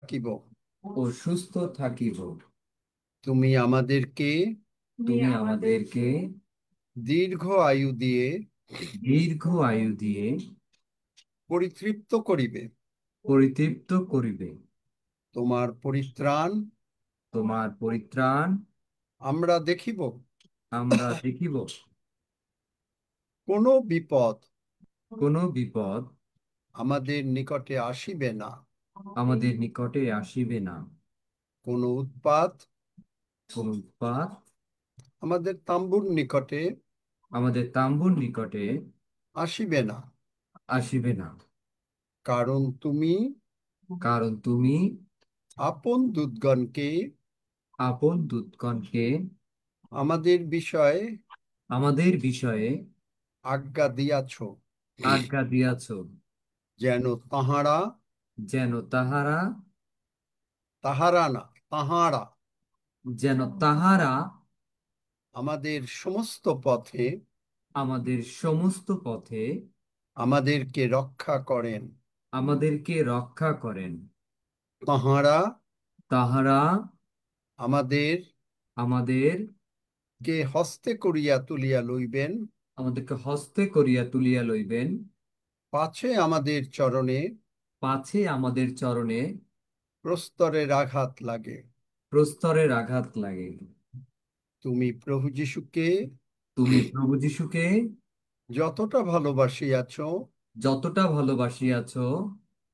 থাকিব। ও সুস্থ থাকিব। তুমি আমাদেরকে তুমি আমাদেরকে দীর্ঘ আয়ু দিয়ে দীর্ঘ আয়ু দিয়ে পরিতৃপ্ত করিবে। পরিতৃপ্ত করিবে। তোমার পরিত্রাণ তোমার পরিত্রাণ আমরা দেখিব। আমরা দেখিব। কোনো বিপদ কোনো বিপদ আমাদের নিকটে আসিবে না। আমাদের নিকটে আসিবে না। কোনো উৎপাত কোনো উৎপাত আমাদের তাম্বুর নিকটে আমাদের তাম্বুর নিকটে আসিবে না। আসিবে না। কারণ তুমি কারণ তুমি আপন দূতগণকে আপন দূতগণকে আমাদের বিষয়ে আমাদের বিষয়ে আজ্ঞা দিয়াছ, আজ্ঞা দিয়াছ, যেন তাহারা যেন তাহারা তাহারা না তাহারা যেন তাহারা আমাদের সমস্ত পথে আমাদের সমস্ত পথে আমাদেরকে রক্ষা করেন। আমাদেরকে রক্ষা করেন। তাহারা তাহারা আমাদের আমাদের কে হস্তে করিয়া তুলিয়া লইবেন, আমাদেরকে হস্তে করিয়া তুলিয়া লইবেন, পাছে আমাদের চরণে পাছে আমাদের চরণে প্রস্তরের আঘাত লাগে। প্রস্তরের আঘাত লাগে। তুমি প্রভু যিশুকে তুমি প্রভু যিশুকে যতটা ভালোবাসিয়াছ, যতটা ভালোবাসিয়াছ,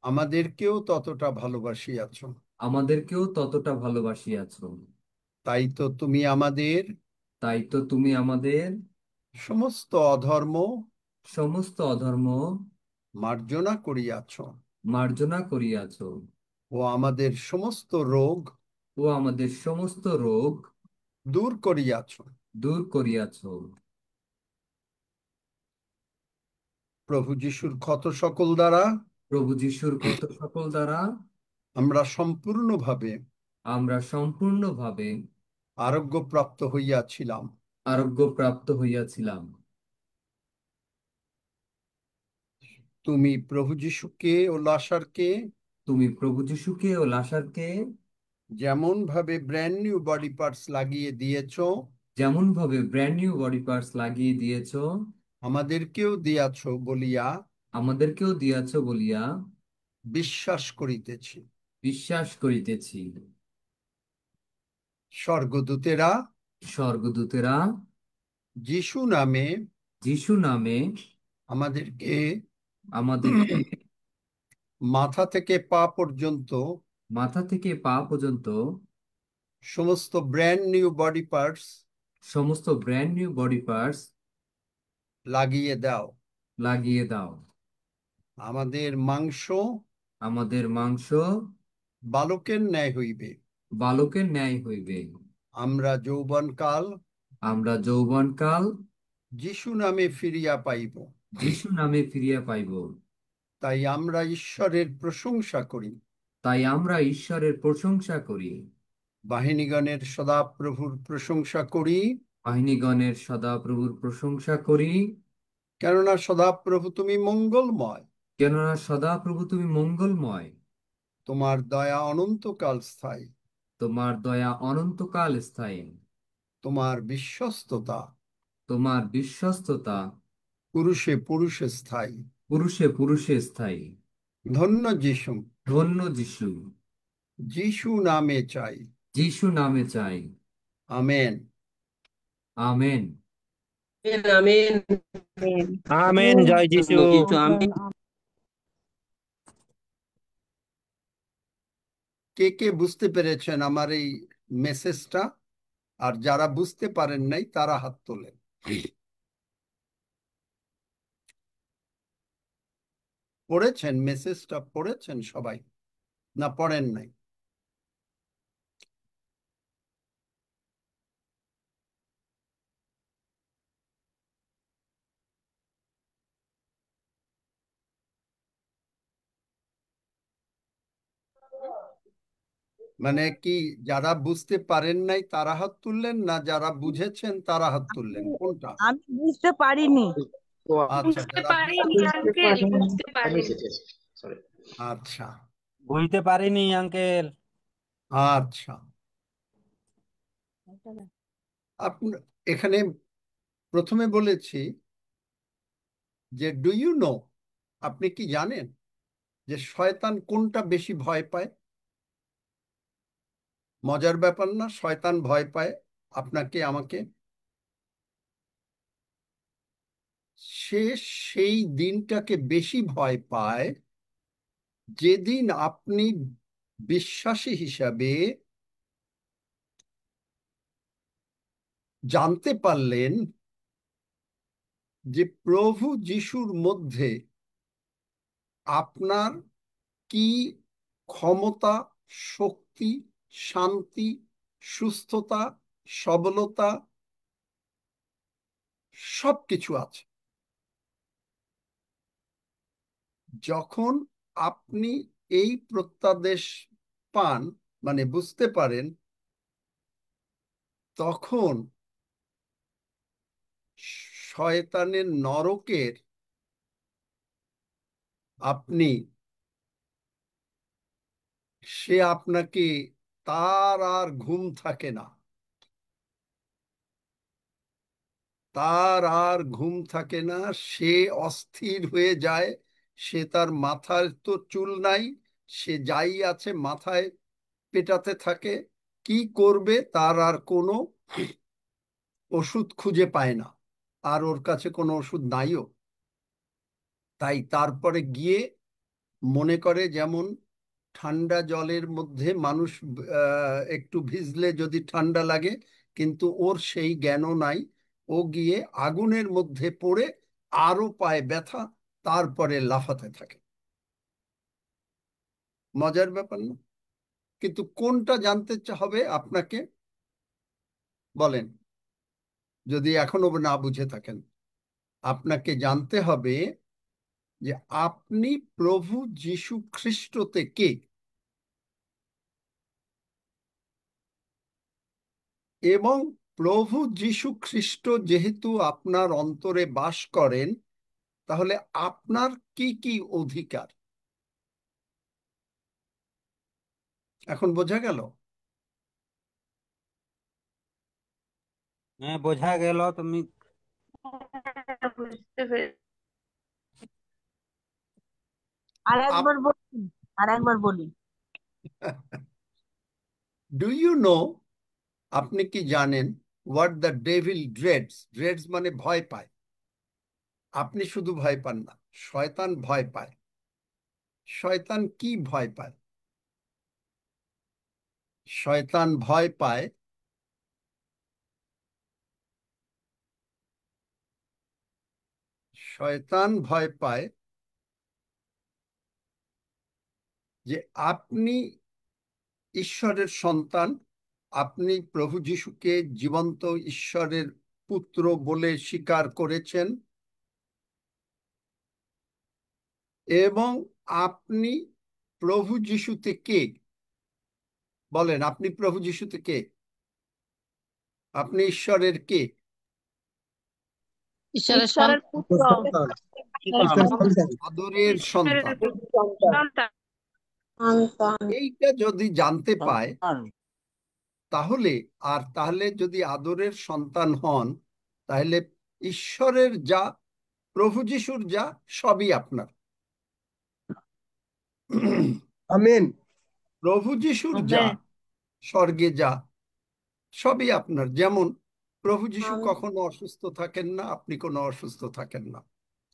আমাদেরকেও ততটা ভালোবাসিয়াছ। আমাদেরকেও ততটা ভালোবাসিয়াছ। তাই তো তুমি আমাদের তাই তো তুমি আমাদের সমস্ত অধর্ম সমস্ত অধর্ম মার্জনা করিয়াছ মার্জনা করিয়াছ ও আমাদের সমস্ত রোগ ও আমাদের সমস্ত রোগ দূর করিয়াছ। দূর করিয়াছ। প্রভু যিশুর ক্ষত সকল দ্বারা প্রভু যিশুর ক্ষত সকল দ্বারা আমরা সম্পূর্ণভাবে আমরা সম্পূর্ণভাবে আরোগ্যপ্রাপ্ত হইয়াছিলাম। আরোগ্য প্রাপ্ত হইয়াছিলাম। তুমি প্রভু যিশুকে ও লাসারকে তুমি প্রভু যিশুকে ও লাসারকে যেমন ভাবে ব্র্যান্ড নিউ বডি পার্টস লাগিয়ে দিয়েছ, যেমন ভাবে ব্র্যান্ড নিউ বডি পার্টস লাগিয়ে দিয়েছ, আমাদেরকেও দিয়াছ বলিয়া আমাদেরকেও দিয়াছ বলিয়া বিশ্বাস করিতেছি। বিশ্বাস করিতেছি। স্বর্গদূতেরা স্বর্গদূতেরা যিশু নামে যিশু নামে আমাদেরকে আমাদেরকে মাথা থেকে পা পর্যন্ত মাথা থেকে পা পর্যন্ত সমস্ত ব্র্যান্ড নিউ বডি পার্টস সমস্ত ব্র্যান্ড নিউ বডি পার্টস লাগিয়ে দাও। লাগিয়ে দাও। আমাদের মাংস আমাদের মাংস বালকের ন্যায় হইবে। বালকের ন্যায় হইবে। আমরা যৌবনকাল আমরা যৌবনকাল যিশু নামে ফিরিয়া পাইব। যিশু নামে ফিরিয়া পাইব। তাই আমরা ঈশ্বরের প্রশংসা করি। তাই আমরা ঈশ্বরের প্রশংসা করি। বাহিনীগণের সদাপ্রভুর প্রশংসা করি, বাহিনীগণের সদাপ্রভুর প্রশংসা করি। কেননা সদাপ্রভু তুমি মঙ্গলময়। কেননা সদাপ্রভু তুমি মঙ্গলময়। তোমার দয়া অনন্তকাল স্থায়ী। তোমার দয়া অনন্তকাল স্থায়ী। তোমার বিশ্বস্ততা তোমার বিশ্বস্ততা পুরুষে পুরুষে স্থায়ী। পুরুষে পুরুষে স্থায়ী। ধন্য যিশু, ধন্য যিশু। যিশু নামে চাই। যিশু নামে চাই। আমেন। আমেন। আমিন। আমেন, জয় যিশু। কিছু আমি কে কে বুঝতে পেরেছেন আমার এই মেসেজটা? আর যারা বুঝতে পারেন নাই তারা হাত তোলেন। পড়েছেন? মেসেজটা পড়েছেন সবাই না পড়েন নাই? মানে কি, যারা বুঝতে পারেন নাই তারা হাত তুললেন, না যারা বুঝেছেন তারা হাত তুললেন, কোনটা? আমি বুঝতে পারিনি। আচ্ছা, বুঝতে যারা পারিনি আঙ্কেল, বুঝতে পারিনি। আচ্ছা, বুঝতে পারিনি আঙ্কেল। আচ্ছা, আপনার এখানে প্রথমে বলেছি যে ডু ইউ নো, আপনি কি জানেন যে শয়তান কোনটা বেশি ভয় পায়? মজার ব্যাপার না? শয়তান ভয় পায় আপনাকে, আমাকে। সে সেই দিনটাকে বেশি ভয় পায় যেদিন আপনি বিশ্বাসী হিসাবে জানতে পারলেন যে প্রভু যিশুর মধ্যে আপনার কি ক্ষমতা, শক্তি, শান্তি, সুস্থতা, সবলতা সবকিছু আছে। যখন আপনি এই প্রত্যাদেশ পান, মানে বুঝতে পারেন, তখন শয়তানের নরকের আপনি, সে আপনাকে, তার আর ঘুম থাকে না, তার আর ঘুম থাকে না। সে অস্থির হয়ে যায়। সে, তার মাথায় তো চুল নাই, সে যাই আছে মাথায় পেটাতে থাকে। কি করবে তার আর কোনো ওষুধ খুঁজে পায় না, আর ওর কাছে কোনো ওষুধ নাইও। তাই তারপরে গিয়ে মনে করে, যেমন ঠান্ডা জলের মধ্যে মানুষ একটু ভিজলে যদি ঠান্ডা লাগে, কিন্তু ওর সেই জ্ঞানও নাই। ও গিয়ে আগুনের মধ্যে পড়ে আরো পায় ব্যথা, তারপরে লাফাতে থাকে। মজার ব্যাপার না? কিন্তু কোনটা জানতে হবে আপনাকে, বলেন, যদি এখনো না বুঝে থাকেন। আপনাকে জানতে হবে যে আপনি প্রভু যীশু খ্রিস্টতে কে, এবং প্রভু যীশু খ্রিস্ট যেহেতু আপনার অন্তরে বাস করেন, তাহলে আপনার কি কি অধিকার এখন বোঝা গেল? হ্যাঁ, বোঝা গেল। তুমি বুঝতে পেরেছি। আর একবার বলি, আর একবার বলি। ডু ইউ নো, আপনি কি জানেন হোয়াট দ্য ডেভিল ড্রেডস? ড্রেডস মানে ভয় পায়। আপনি শুধু ভয় পান না, শয়তান ভয় পায়। শয়তান কি ভয় পায়? শয়তান ভয় পায় শয়তান ভয় পায় যে আপনি ঈশ্বরের সন্তান, আপনি প্রভু যিশুকে জীবন্ত ঈশ্বরের পুত্র বলে স্বীকার করেছেন, এবং আপনি প্রভু যিশুতে কে? বলেন, আপনি প্রভু যিশুতে কে? আপনি ঈশ্বরের কে? ঈশ্বরের পুত্র, আদরের সন্তান। সন্তান। এইটা যদি জানতে পায়, সন্তান। তাহলে যদি আদরের সন্তান হন, তাহলে ঈশ্বরের যা, প্রভু যিশুর যা, সবই আপনার। আমেন। প্রভু যিশুর যা, স্বর্গে যা, সবই আপনার। যেমন প্রভু যিশু কখনো অসুস্থ থাকেন না, আপনি কোনো অসুস্থ থাকেন না।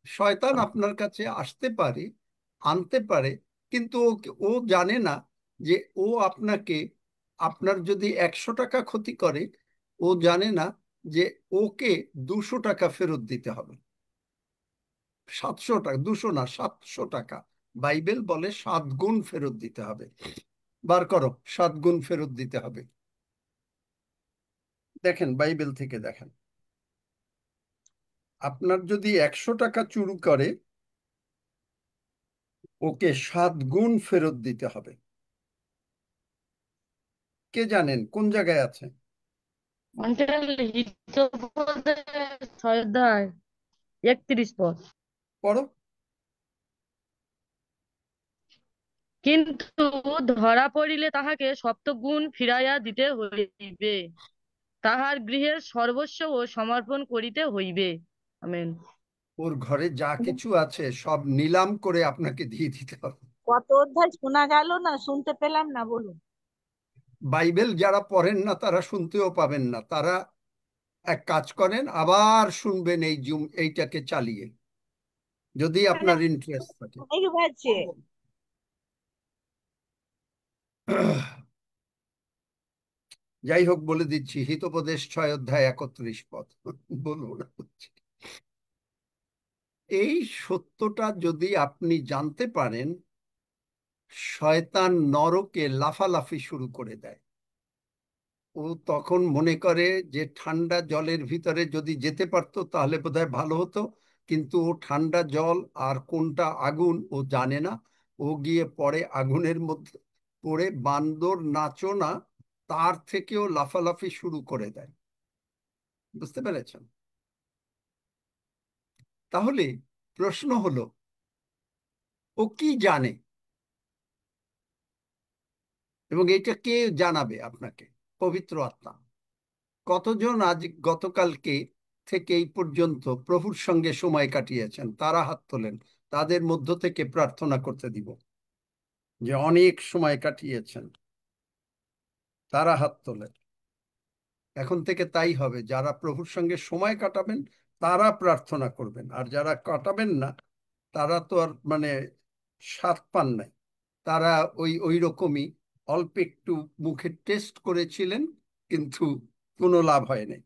শয়তান আপনার কাছে আসতে পারে, আনতে পারে, কিন্তু ও জানে না যে ও আপনাকে, আপনার যদি 100 টাকা ক্ষতি করে, ও জানে না যে ওকে 200 টাকা ফেরত দিতে হবে। 700 টাকা, 200 না, 700 টাকা। বাইবেল বলে 7 গুণ ফেরত দিতে হবে। বার করো, 7 গুণ ফেরত দিতে হবে। দেখেন, বাইবেল থেকে দেখেন। আপনার যদি 100 টাকা চুরি করে, ওকে 7 গুণ ফেরত দিতে হবে। কে জানেন কোন জায়গায় আছে? হিতোপদে 6 অধ্যায় 31 পদ। পড়ো। কিন্তু ধরা পড়িলে তাহাকে সপ্তগুণ ফিরাইয়া দিতে হইবে, তাহার গৃহের সর্বস্ব ও সমর্পণ করিতে হইবে। আমেন। ওর ঘরে যা কিছু আছে সব নিলাম করে আপনাকে দিয়ে দিতে হবে। কত অধ্যায় শোনা গেল না, শুনতে পেলাম না, বলুন। বাইবেল যারা পড়েন না তারা শুনতেও পাবেন না। তারা এক কাজ করেন, আবার শুনবেন এই জুম এইটাকে চালিয়ে, যদি আপনার ইন্টারেস্ট থাকে। অনেক হয়েছে। যাই হোক, বলে দিচ্ছি, হিতোপদেশ 6 অধ্যায় 31 পদ। বলবো না, এই সত্যটা যদি আপনি জানতে পারেন, শয়তান নরকে লাফালাফি শুরু করে দেয়। ও তখন মনে করে যে ঠান্ডা জলের ভিতরে যদি যেতে পারতো তাহলে বোধহয় ভালো হতো, কিন্তু ও ঠান্ডা জল আর কোনটা আগুন ও জানে না। ও গিয়ে পড়ে আগুনের মধ্যে, পড়ে বান্দর নাচো না তার থেকেও লাফালাফি শুরু করে দেয়। বুঝতে পেরেছেন? তাহলে প্রশ্ন হলো, ও কি জানে এবং এটা কে জানাবে আপনাকে? পবিত্র আত্মা। কতজন আজ গতকালকে থেকে এই পর্যন্ত প্রভুর সঙ্গে সময় কাটিয়েছেন? তারা হাত তোলেন। তাদের মধ্য থেকে প্রার্থনা করতে দিব যে অনেক সময় কাটিয়েছেন। তারা হাত তোলেন। এখন থেকে তাই হবে, যারা প্রভুর সঙ্গে সময় কাটাবেন তারা প্রার্থনা করবেন, আর যারা কাটাবেন না তারা তো আর মানে স্বাদ পান নাই। তারা ওই ওই রকমই অল্প একটু মুখে টেস্ট করেছিলেন, কিন্তু কোনো লাভ হয় নাই।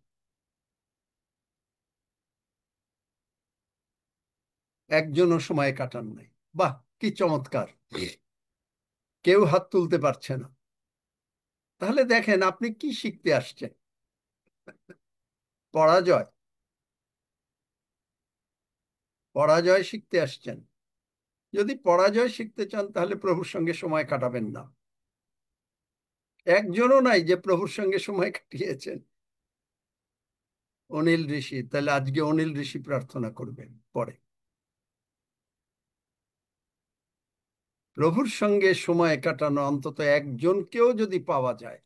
একজনও সময় কাটান নাই। বাহ, কি চমৎকার! কেউ হাত তুলতে পারছে না। তাহলে দেখেন আপনি কি শিখতে আসছেন? পরাজয়। পরাজয় শিখতে আসছেন। যদি পরাজয় শিখতে চান তাহলে প্রভুর সঙ্গে সময় কাটাবেন না। একজনও নাই যে প্রভুর সঙ্গে সময় কাটিয়েছেন। অনিল ঋষি, তাহলে আজকে অনিল ঋষি প্রার্থনা করবেন পরে। প্রভুর সঙ্গে সময় কাটানো অন্তত একজনকেও যদি পাওয়া যায়।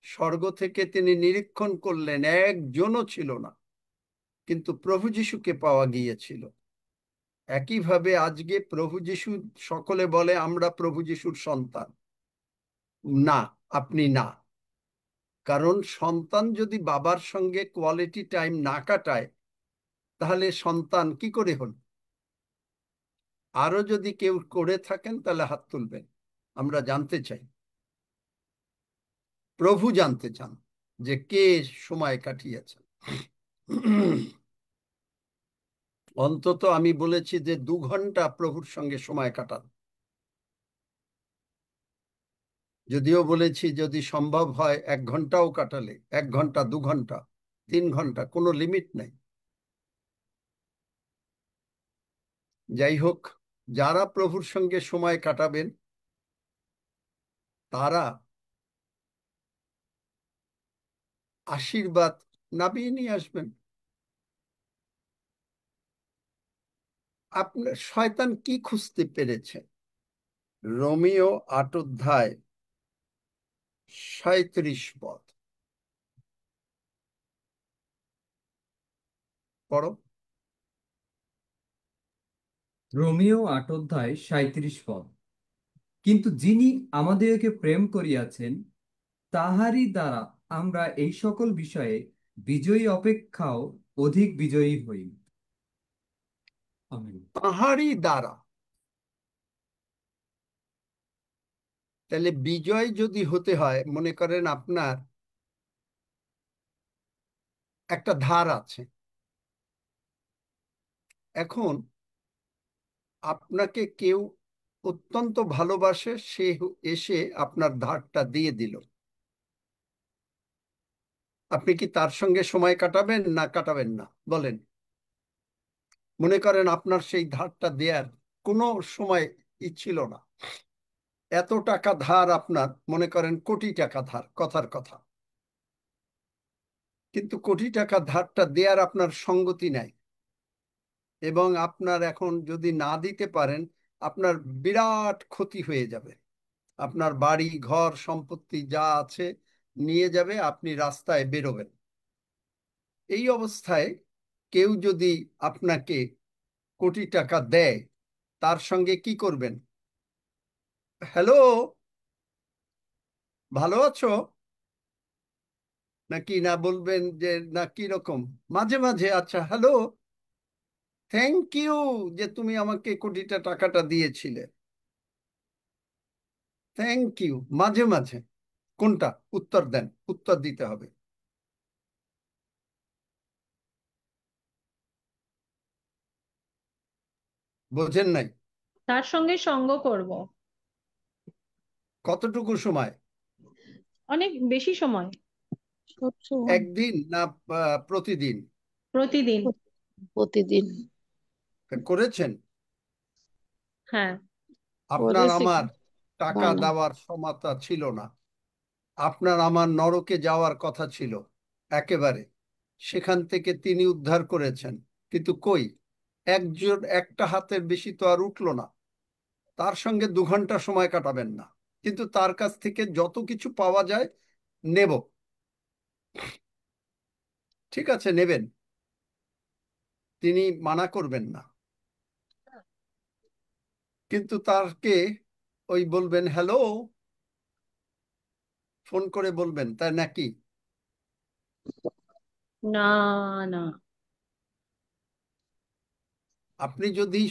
স্বর্গ থেকে তিনি নিরীক্ষণ করলেন, একজনও ছিল না, কিন্তু প্রভু যিশুকে পাওয়া গিয়েছিল। একইভাবে আজকে প্রভু যিশু, সকলে বলে আমরা প্রভু যিশুর সন্তান। না, আপনি না। কারণ সন্তান যদি বাবার সঙ্গে কোয়ালিটি টাইম না কাটায় তাহলে সন্তান কি করে হল? আরো যদি কেউ করে থাকেন তাহলে হাত তুলবেন, আমরা জানতে চাই। প্রভু জানতে চান যে কে সময় কাটিয়েছেন। অন্তত আমি বলেছি যে 2 ঘন্টা প্রভুর সঙ্গে সময় কাটান। যদিও বলেছি যদি সম্ভব হয় 1 ঘন্টাও কাটালে, 1 ঘন্টা, 2 ঘন্টা, 3 ঘন্টা, কোনো লিমিট নাই। যাই হোক, যারা প্রভুর সঙ্গে সময় কাটাবেন তারা আশীর্বাদ নামিয়ে নিয়ে আসবেন। আপনার শয়তান কি খুঁজতে পেরেছে? রোমিও 8 অধ্যায় 37 পদ পড়ো। রোমিও 8 অধ্যায় 37 পদ। কিন্তু যিনি আমাদেরকে প্রেম করিয়াছেন, তাহারই দ্বারা আমরা এই সকল বিষয়ে বিজয়ী অপেক্ষাও অধিক বিজয়ী হই। আমেন। তাহারই দ্বারা। তাহলে বিজয় যদি হতে হয়, মনে করেন আপনার একটা ধার আছে, এখন আপনাকে কেউ অত্যন্ত ভালোবাসে, সে এসে আপনার ধারটা দিয়ে দিল। আপনি কি তার সঙ্গে সময় কাটাবেন না কাটাবেন না বলেন? মনে করেন আপনার সেই ধারটা দেওয়ার কোনো সময় ছিল না। এত টাকা ধার আপনার, মনে করেন কোটি টাকা ধার, কথার কথা, কিন্তু কোটি টাকা ধারটা দেওয়ার আপনার সঙ্গতি নাই, এবং আপনার এখন যদি না দিতে পারেন আপনার বিরাট ক্ষতি হয়ে যাবে। আপনার বাড়ি ঘর সম্পত্তি যা আছে নিয়ে যাবে, আপনি রাস্তায় বেরোবেন। এই অবস্থায় কেউ যদি আপনাকে কোটি টাকা দেয়, তার সঙ্গে কি করবেন? হ্যালো, ভালো আছো নাকি, না বলবেন যে না কি রকম? মাঝে মাঝে আচ্ছা হ্যালো, থ্যাংক ইউ যে তুমি আমাকে কোটিটা টাকাটা দিয়েছিলে, থ্যাংক ইউ। মাঝে মাঝে কোনটা? উত্তর দেন, উত্তর দিতে হবে। বোঝেন নাই? তার সঙ্গে সঙ্গ করব। কতটুকু সময়? অনেক বেশি সময়। একদিন না প্রতিদিন? প্রতিদিন। প্রতিদিন করেছেন? হ্যাঁ। আপনার করেছি। আমার টাকা ভালো। দেওয়ার ক্ষমতা ছিল না, আপনার আমার নরকে যাওয়ার কথা ছিল একেবারে, সেখান থেকে তিনি উদ্ধার করেছেন। কিন্তু কই, একজন একটা হাতের বেশি তো আর উঠলো না। তার সঙ্গে 2 ঘন্টা সময় কাটাবেন না, কিন্তু তার কাছ থেকে যত কিছু পাওয়া যায় নেব। ঠিক আছে, নেবেন, তিনি মানা করবেন না। কিন্তু তারকে ওই বলবেন হ্যালো, ফোন করে বলবেন, তাই নাকি? না, না। আপনি যদি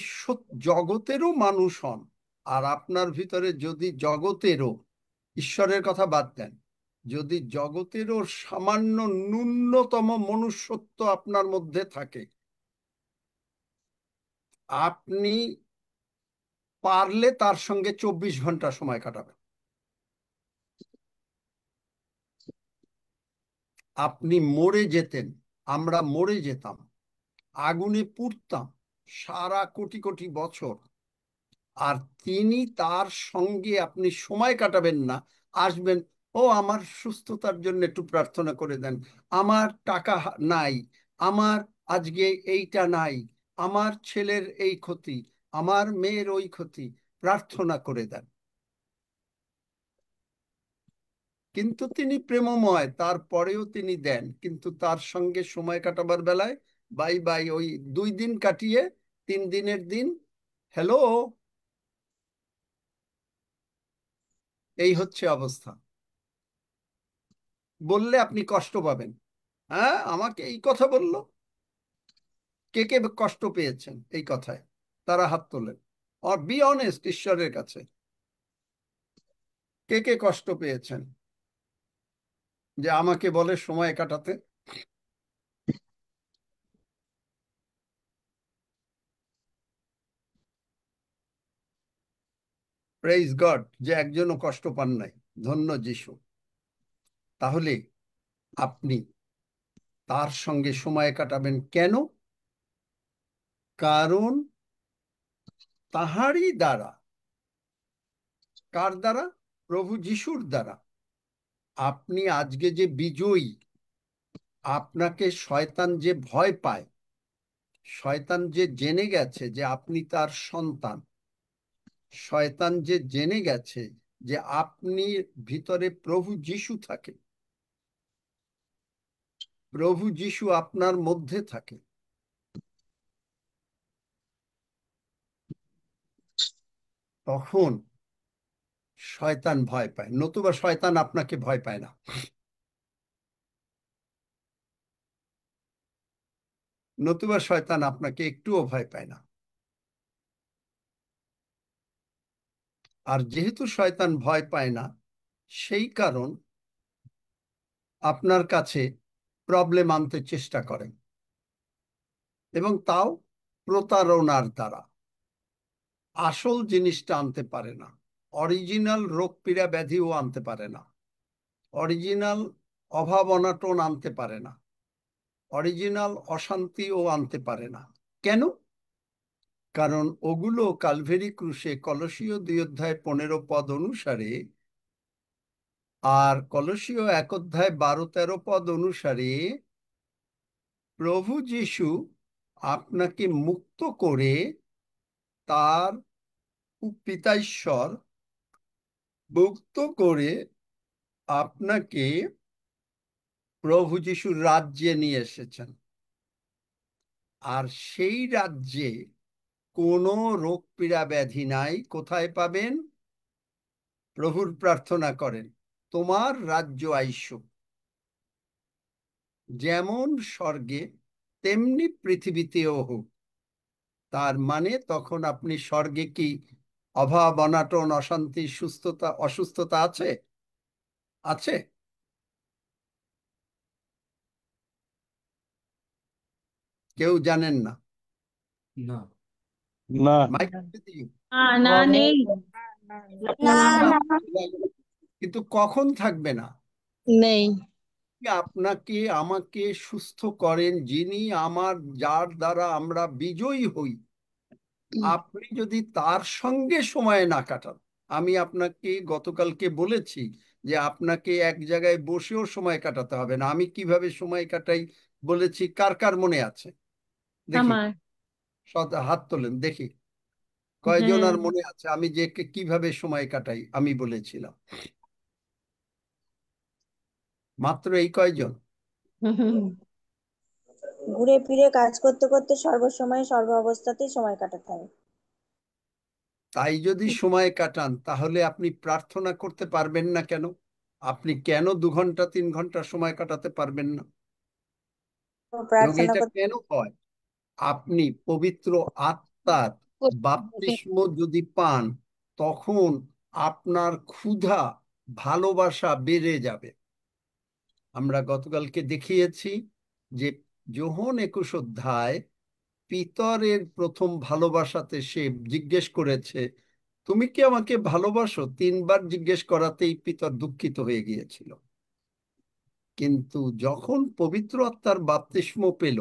জগতেরও মানুষ হন, আর আপনার ভিতরে যদি জগতেরও, ঈশ্বরের কথা বাদ দেন, যদি জগতেরও সামান্য ন্যূনতম মনুষ্যত্ব আপনার মধ্যে থাকে, আপনি পারলে তার সঙ্গে 24 ঘন্টা সময় কাটাবেন। আপনি মরে যেতেন, আমরা মরে যেতাম, আগুনে পুড়তাম সারা কোটি কোটি বছর, আর তিনি তার সঙ্গে আপনি সময় কাটাবেন না। আসবেন, ও আমার সুস্থতার জন্য একটু প্রার্থনা করে দেন, আমার টাকা নাই, আমার আজকে এইটা নাই, আমার ছেলের এই ক্ষতি, আমার মেয়ের ওই ক্ষতি, প্রার্থনা করে দেন। কিন্তু তিনি প্রেমময়, তারপরেও তিনি দেন, কিন্তু তার সঙ্গে সময় কাটাবার বেলায় বাই বাই, ওই 2 দিন কাটিয়ে 3 দিনের দিন হ্যালো, এই হচ্ছে অবস্থা। বললে আপনি কষ্ট পাবেন। হ্যাঁ, আমাকে এই কথা বললো, কে কে কষ্ট পেয়েছেন এই কথায়? তারা হাত তোলেন। আর বি অনেস্ট ঈশ্বরের কাছে, কে কে কষ্ট পেয়েছেন যে আমাকে বলে সময় কাটাতে? প্রেইজ গড যে একজনও কষ্ট পান নাই, ধন্য যিশু। তাহলে আপনি তার সঙ্গে সময় কাটাবেন কেন? কারণ তাহারই দ্বারা, কার দ্বারা? প্রভু যিশুর দ্বারা আপনি আজকে যে বিজয়ী। আপনাকে শয়তান যে ভয় পায়, শয়তান যে জেনে গেছে যে আপনি তার সন্তান, শয়তান যে জেনে গেছে যে আপনি ভিতরে প্রভু যিশু থাকে, প্রভু যিশু আপনার মধ্যে থাকে, তখন শয়তান ভয় পায়, নতুবা শয়তান আপনাকে ভয় পায় না। নতুবা শয়তান আপনাকে একটুও ভয় পায় না। আর যেহেতু শয়তান ভয় পায় না, সেই কারণ আপনার কাছে প্রবলেম আনতে চেষ্টা করেন, এবং তাও প্রতারণার দ্বারা। আসল জিনিসটা আনতে পারে না, অরিজিনাল রোগ পীড়া ব্যাধিও আনতে পারে না, অরিজিনাল অভাব অনাটন আনতে পারে না, অরিজিনাল অশান্তিও আনতে পারে না। কেন? কারণ ওগুলো কালভেরি ক্রুশে কলসীয় 2 অধ্যায় 15 পদ অনুসারে, আর কলসীয় 1 অধ্যায় 12-13 পদ অনুসারে প্রভু যিশু আপনাকে মুক্ত করে তার পিতা ঈশ্বর মুক্ত করে আপনাকে প্রভু যিশুর রাজ্যে নিয়ে এসেছেন, আর সেই রাজ্যে কোনো রোগ পীড়া ব্যাধি নাই। কোথায় পাবেন? প্রভুর প্রার্থনা করেন, তোমার রাজ্য আইসুক, যেমন স্বর্গে তেমনি পৃথিবীতেও হোক। তার মানে তখন আপনি স্বর্গে কি অভাব, অনাটন, অশান্তি, সুস্থতা, অসুস্থতা আছে? আছে? কেউ জানেন না? না। না মাইক না নেই। না না, না কিন্তু কখন থাকবে না? নেই। আপনাকে আমাকে সুস্থ করেন যিনি, যার দ্বারা আমরা বিজয়ী হই। আপনি যদি তার সঙ্গে সময় না কাটান, আমি আপনাকে গতকালকে বলেছি যে আপনাকে এক জায়গায় বসেও সময় কাটাতে হবে না। আমি কিভাবে সময় কাটাই বলেছি, কার কার মনে আছে? দেখি, আমার। হাত তোলেন দেখি, কয়জন হ্যাঁ। আর মনে আছে আমি যে কিভাবে সময় কাটাই আমি বলেছিলাম? মাত্র এই কয়জন? ঘুরে ফিরে কাজ করতে করতে সর্বসময় সর্ব অবস্থাতেই সময় কাটাতে হবে। তাই যদি সময় কাটান, তাহলে আপনি প্রার্থনা করতে পারবেন না কেন? আপনি কেন 2 ঘন্টা 3 ঘন্টা সময় কাটাতে পারবেন না? এবং প্রার্থনা এটা করতে কেন হয়? আপনি পবিত্র আত্মার বাপ্তিস্ম যদি পান, তখন আপনার ক্ষুধা, ভালোবাসা বেড়ে যাবে। আমরা গতকালকে দেখিয়েছি যে যোহন 21 অধ্যায় পিতরের প্রথম ভালোবাসাতে সে জিজ্ঞেস করেছে, তুমি কি আমাকে ভালোবাসো? 3বার জিজ্ঞেস করাতেই পিতর দুঃখিত হয়ে গিয়েছিল। কিন্তু যখন পবিত্র আত্মার বাপ্তিস্ম পেল,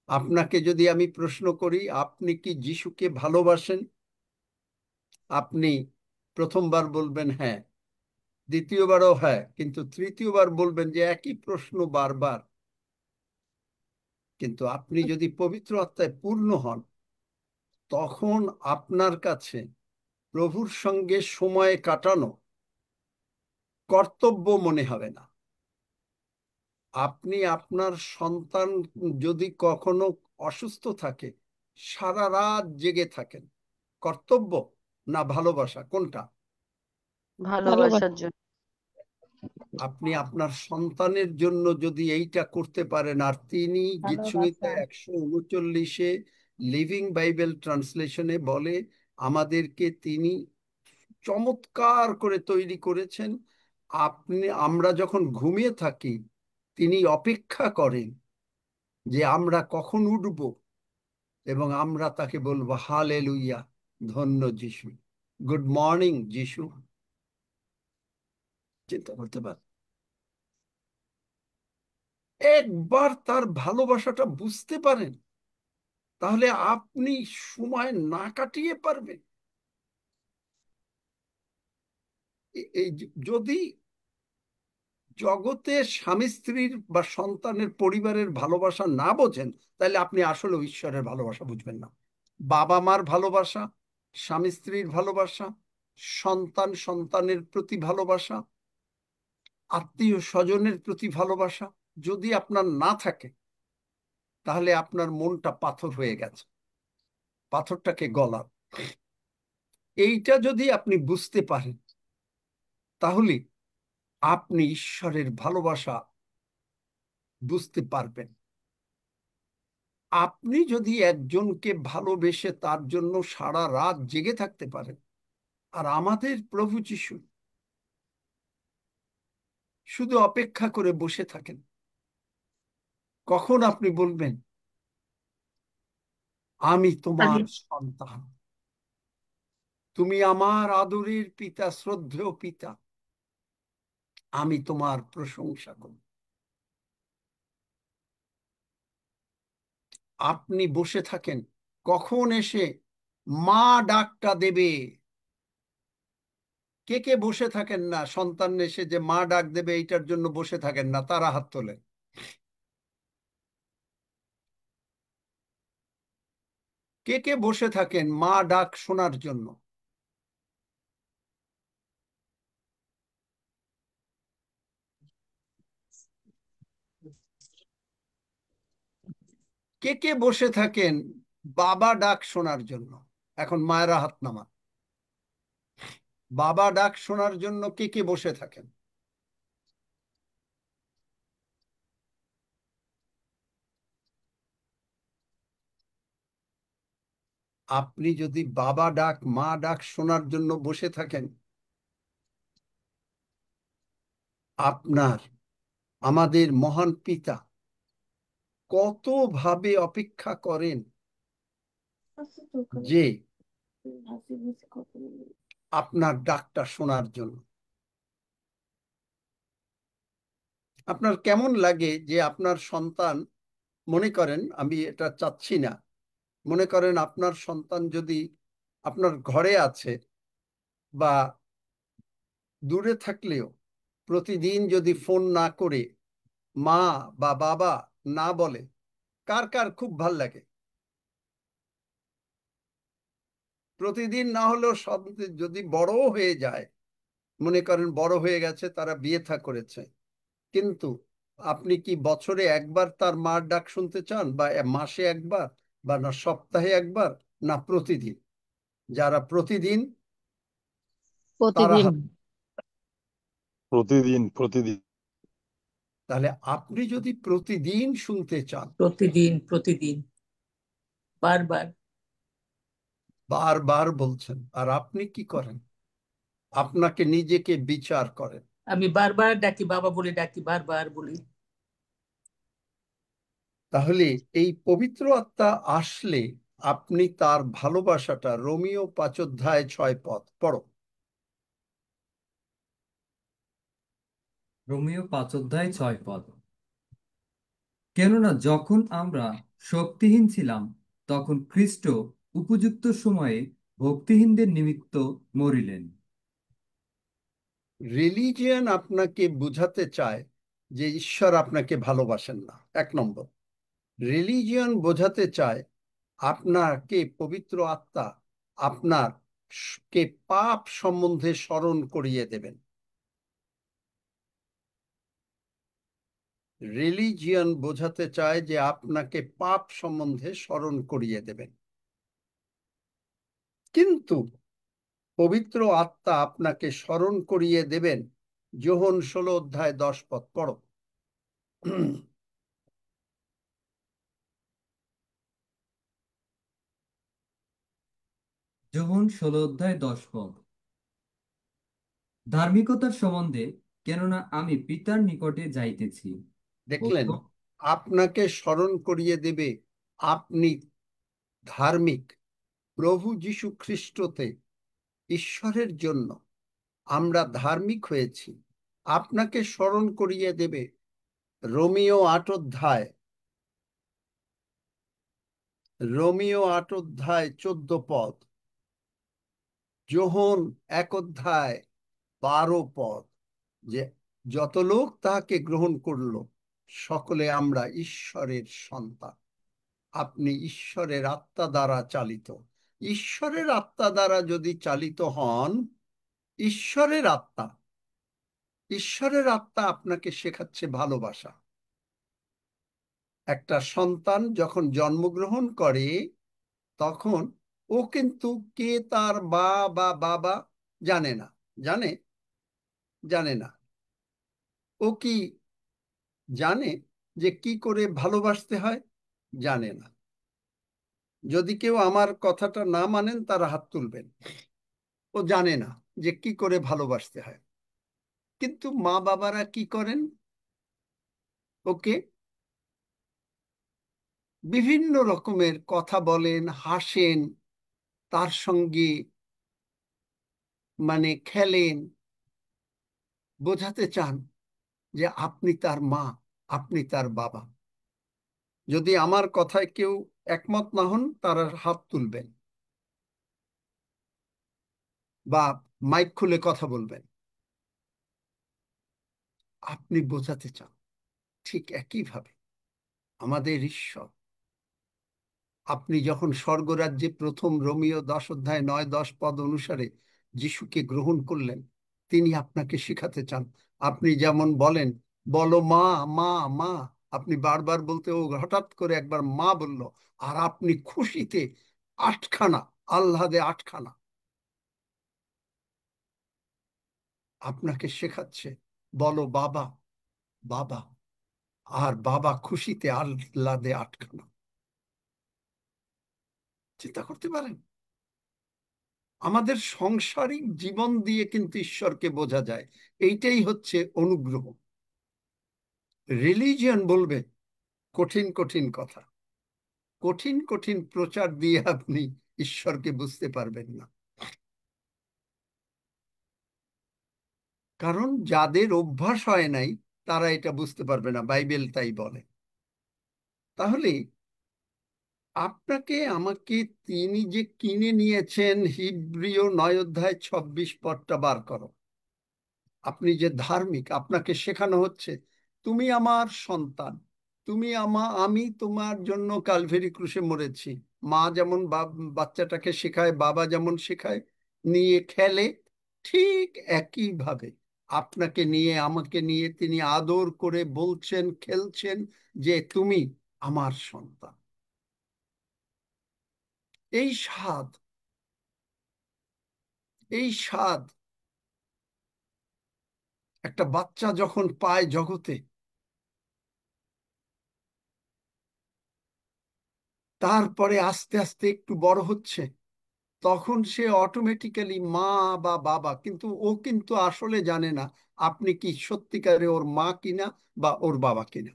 আপনাকে যদি আমি প্রশ্ন করি, আপনি কি যিশুকে ভালোবাসেন? আপনি প্রথমবার বলবেন হ্যাঁ, দ্বিতীয়বারও হ্যাঁ, কিন্তু তৃতীয়বার বলবেন যে একই প্রশ্ন বারবার। কিন্তু আপনি যদি পবিত্র আত্মায় পূর্ণ হন, তখন আপনার কাছে প্রভুর সঙ্গে সময় কাটানো কর্তব্য মনে হবে না। আপনি আপনার সন্তান যদি কখনো অসুস্থ থাকে, সারা রাত জেগে থাকেন, কর্তব্য না ভালোবাসা, কোনটা? ভালোবাসার জন্য। আপনি আপনার সন্তানের জন্য যদি এইটা করতে পারেন, আর তিনি গীতসংহিতা ভালোবাসা 139-এ লিভিং বাইবেল ট্রান্সলেশনে বলে, আমাদেরকে তিনি চমৎকার করে তৈরি করেছেন। আমরা যখন ঘুমিয়ে থাকি, তিনি অপেক্ষা করেন যে আমরা কখন উঠব, এবং আমরা তাকে বলবো হালেলুইয়া, ধন্য যিশু, গুড মর্নিং যিশু। চিন্তা করতে পার, একবার তার ভালোবাসাটা বুঝতে পারেন, তাহলে আপনি সময় না কাটিয়ে পারবেন। যদি জগতে স্বামী স্ত্রীর বা সন্তানের পরিবারের ভালোবাসা না বোঝেন, তাহলে আপনি আসলে ঈশ্বরের ভালোবাসা বুঝবেন না। বাবা মার ভালোবাসা, স্বামী স্ত্রীর ভালোবাসা, সন্তান সন্তানের প্রতি ভালোবাসা, আত্মীয় স্বজনের প্রতি ভালোবাসা যদি আপনার না থাকে, তাহলে আপনার মনটা পাথর হয়ে গেছে, পাথরটাকে গলান। এইটা যদি আপনি বুঝতে পারেন, তাহলে আপনি ঈশ্বরের ভালোবাসা বুঝতে পারবেন। আপনি যদি একজনকে ভালোবেসে তার জন্য সারা রাত জেগে থাকতে পারেন, আর আমাদের প্রভু যিশু শুধু অপেক্ষা করে বসে থাকেন, কখন আপনি বলবেন আমি তোমার সন্তান, তুমি আমার আদরের পিতা, শ্রদ্ধেয় পিতা, আমি তোমার প্রশংসা করি। আপনি বসে থাকেন, কখন এসে মা ডাকটা দেবে। কে কে বসে থাকেন না সন্তান এসে যে মা ডাক দেবে এইটার জন্য বসে থাকেন না? তারা হাত তোলেন। কে কে বসে থাকেন মা ডাক শোনার জন্য? কে কে বসে থাকেন বাবা ডাক শোনার জন্য? এখন মায়েরা হাত নামান। বাবা ডাক শোনার জন্য কে কে বসে থাকেন? আপনি যদি বাবা ডাক মা ডাক শোনার জন্য বসে থাকেন, আপনার আমাদের মহান পিতা কতভাবে অপেক্ষা করেন যে আপনার ডাকটা শোনার জন্য। আপনার কেমন লাগে যে আপনার সন্তান, মনে করেন, আমি এটা চাচ্ছি না, মনে করেন আপনার সন্তান যদি আপনার ঘরে আছে বা দূরে থাকলেও প্রতিদিন যদি ফোন না করে মা বা বাবা না বলে, কার কার খুব ভাল লাগে? প্রতিদিন না হলেও সব, যদি বড়ও হয়ে যায়, মনে করেন বড় হয়ে গেছে, তারা বিয়ে থা করেছে, কিন্তু আপনি কি বছরে একবার তার মার ডাক শুনতে চান, বা মাসে একবার, বা না সপ্তাহে একবার, না প্রতিদিন? যারা প্রতিদিন তারা প্রতিদিন। প্রতিদিন প্রতিদিন। তাহলে আপনি যদি প্রতিদিন শুনতে চান, প্রতিদিন প্রতিদিন বারবার। বারবার বলছেন, আর আপনি কি করেন? আপনাকে নিজেকে বিচার করেন। আমি বারবার ডাকি, বাবা বলে ডাকি, বারবার বলি। তাহলে এই পবিত্র আত্মা আসলে আপনি তার ভালোবাসাটা, রোমিও 5 অধ্যায় 6 পদ পড়ো। রোমিও 5 অধ্যায় 6 পদ। কেননা যখন আমরা শক্তিহীন ছিলাম, তখন খ্রিস্ট উপযুক্ত সময়ে ভক্তিহীনদের নিমিত্ত মরিলেন। রিলিজিয়ান আপনাকে বুঝাতে চায় যে ঈশ্বর আপনাকে ভালোবাসেন না, 1 নম্বর। রিলিজিয়ন বোঝাতে চায় আপনাকে পবিত্র আত্মা আপনার কে পাপ সম্বন্ধে স্মরণ করিয়ে দেবেন। রিলিজিয়ন বোঝাতে চায় যে আপনাকে পাপ সম্বন্ধে স্মরণ করিয়ে দেবেন, কিন্তু পবিত্র আত্মা আপনাকে স্মরণ করিয়ে দেবেন। যোহন 16 অধ্যায় 10 পদ পড়ো। যোহন 16 অধ্যায় 10 পদ। ধার্মিকতার সম্বন্ধে, কেননা আমি পিতার নিকটে যাইতেছি। দেখলেন, আপনাকে স্মরণ করিয়ে দেবে আপনি ধার্মিক। প্রভু যীশু খ্রিস্টতে ঈশ্বরের জন্য আমরা ধার্মিক হয়েছি। আপনাকে স্মরণ করিয়ে দেবে রোমিও 8 অধ্যায়, রোমিও 8 অধ্যায় 14 পদ, যোহন 1 অধ্যায় 12 পদ, যে যত লোক তাহাকে গ্রহণ করলো সকলে আমরা ঈশ্বরের সন্তান। আপনি ঈশ্বরের আত্মা দ্বারা চালিত। ঈশ্বরের আত্মা দ্বারা যদি চালিত হন, ঈশ্বরের আত্মা, ঈশ্বরের আত্মা আপনাকে শেখাচ্ছে ভালোবাসা। একটা সন্তান যখন জন্মগ্রহণ করে, তখন ও কিন্তু কে তার মা বা বাবা জানে না। জানে? জানে না। ও কি জানে যে কি করে ভালোবাসতে হয়? জানে না। যদি কেউ আমার কথাটা না মানেন, তারা হাত তুলবেন। ও জানে না যে কি করে ভালোবাসতে হয়। কিন্তু মা বাবারা কি করেন? ওকে বিভিন্ন রকমের কথা বলেন, হাসেন, তার সঙ্গে খেলেন, বোঝাতে চান যে আপনি তার মা, আপনি তার বাবা। যদি আমার কথায় কেউ একমত না হন, তারা হাত তুলবেন বা মাইক খুলে কথা বলবেন। আপনি বোঝাতে চান ঠিক একইভাবে আমাদের ঈশ্বর আপনি যখন স্বর্গরাজ্যে প্রথম রোমীয় 10 অধ্যায় 9-10 পদ অনুসারে যিশুকে গ্রহণ করলেন, তিনি আপনাকে শেখাতে চান। আপনি যেমন বলেন, বলো মা মা মা, আপনি বারবার বলতে ও হঠাৎ করে একবার মা বলল, আর আপনি খুশিতে আটখানা, আহ্লাদে আটখানা। আপনাকে শেখাচ্ছে, বলো বাবা বাবা, আর বাবা খুশিতে আহ্লাদে আটখানা। চিন্তা করতে পারেন? আমাদের সাংসারিক জীবন দিয়ে কিন্তু ঈশ্বরকে বোঝা যায়। এইটাই হচ্ছে অনুগ্রহ। রিলিজিয়ন বলবে কঠিন কঠিন কথা, কঠিন কঠিন প্রচার দিয়ে আপনি ঈশ্বরকে বুঝতে পারবেন না। কারণ যাদের অভ্যাস হয় নাই তারা এটা বুঝতে পারবে না, বাইবেল তাই বলে। তাহলে আপনাকে আমাকে তিনি যে কিনে নিয়েছেন, হিব্রিয় 9 অধ্যায় 26 পদটা বার করো। আপনি যে ধার্মিক, আপনাকে শেখানো হচ্ছে তুমি আমার সন্তান, আমি তোমার জন্য কালভেরি ক্রুশে মরেছি। মা যেমন বাচ্চাটাকে শেখায়, বাবা যেমন শেখায়, নিয়ে খেলে, ঠিক একইভাবে আপনাকে নিয়ে আমাকে নিয়ে তিনি আদর করে বলছেন, খেলছেন যে তুমি আমার সন্তান। এই স্বাদ, এই স্বাদ একটা বাচ্চা যখন পায় জগতে, তারপরে আস্তে আস্তে একটু বড় হচ্ছে, তখন সে অটোমেটিক্যালি মা বা বাবা, কিন্তু ও কিন্তু আসলে জানে না আপনি কি সত্যিকারে ওর মা কিনা বা ওর বাবা কিনা,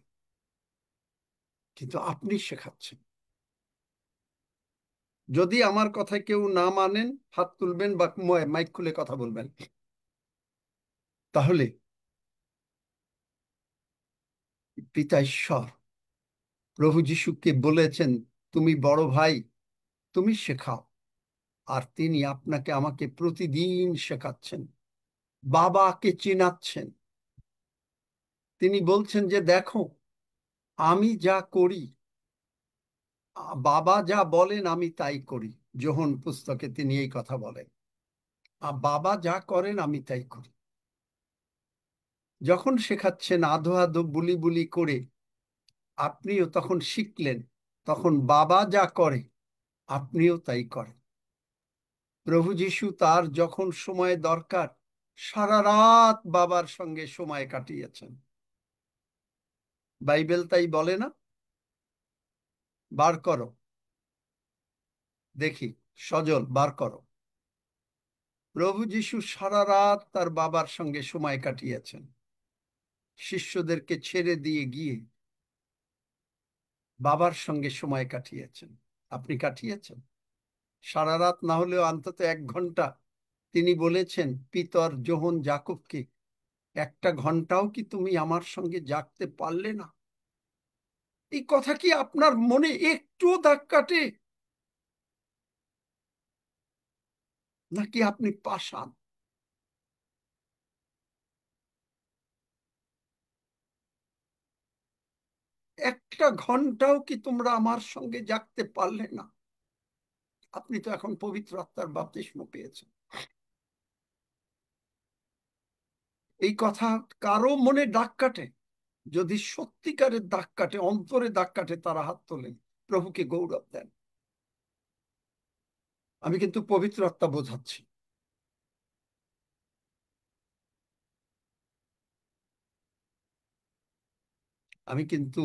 কিন্তু আপনি শেখাচ্ছেন। যদি আমার কথায় কেউ না মানেন, হাত তুলবেন বা মাইক খুলে কথা বলবেন। তাহলে পিতা ঈশ্বর প্রভু যিশুকে বলেছেন, তুমি বড় ভাই, তুমি শেখাও। আর তিনি আপনাকে আমাকে প্রতিদিন শেখাচ্ছেন, বাবাকে চিনাচ্ছেন। তিনি বলছেন যে দেখো, আমি যা করি, বাবা যা বলেন আমি তাই করি। যোহন পুস্তকে তিনি এই কথা বলেন, বাবা যা করেন আমি তাই করি। যখন শেখাচ্ছেন আধো আধো বুলি বুলি করে, আপনিও তখন শিখলেন, তখন বাবা যা করে আপনিও তাই করেন। প্রভু যিশু তার যখন সময় দরকার, সারা রাত বাবার সঙ্গে সময় কাটিয়েছেন। বাইবেল তাই বলে না? বার করো দেখি, সজল বার করো। প্রভু যিশু সারা রাত তার বাবার সঙ্গে সময় কাটিয়েছেন, শিষ্যদেরকে ছেড়ে দিয়ে গিয়ে বাবার সঙ্গে সময় কাটিয়েছেন। আপনি কাটিয়েছেন? সারা রাত না হলেও অন্তত 1 ঘন্টা। তিনি বলেছেন পিতর যোহন যাকবকে, 1 ঘন্টাও কি তুমি আমার সঙ্গে জাগতে পারলে না? এই কথা কি আপনার মনে একটুও দাগ কাটে? নাকি আপনি পাষাণ? একটা ঘন্টাও কি তোমরা আমার সঙ্গে জাগতে পারলে না? আপনি তো এখন পবিত্র আত্মার বাপ্তিস্ম পেয়েছেন। এই কথা কারো মনে দাগ কাটে? যদি সত্যিকারের দাগ কাটে, অন্তরে দাগ কাটে, তারা হাত তোলেন, প্রভুকে গৌরব দেন। আমি কিন্তু পবিত্র আত্মা বোঝাচ্ছি। আমি কিন্তু,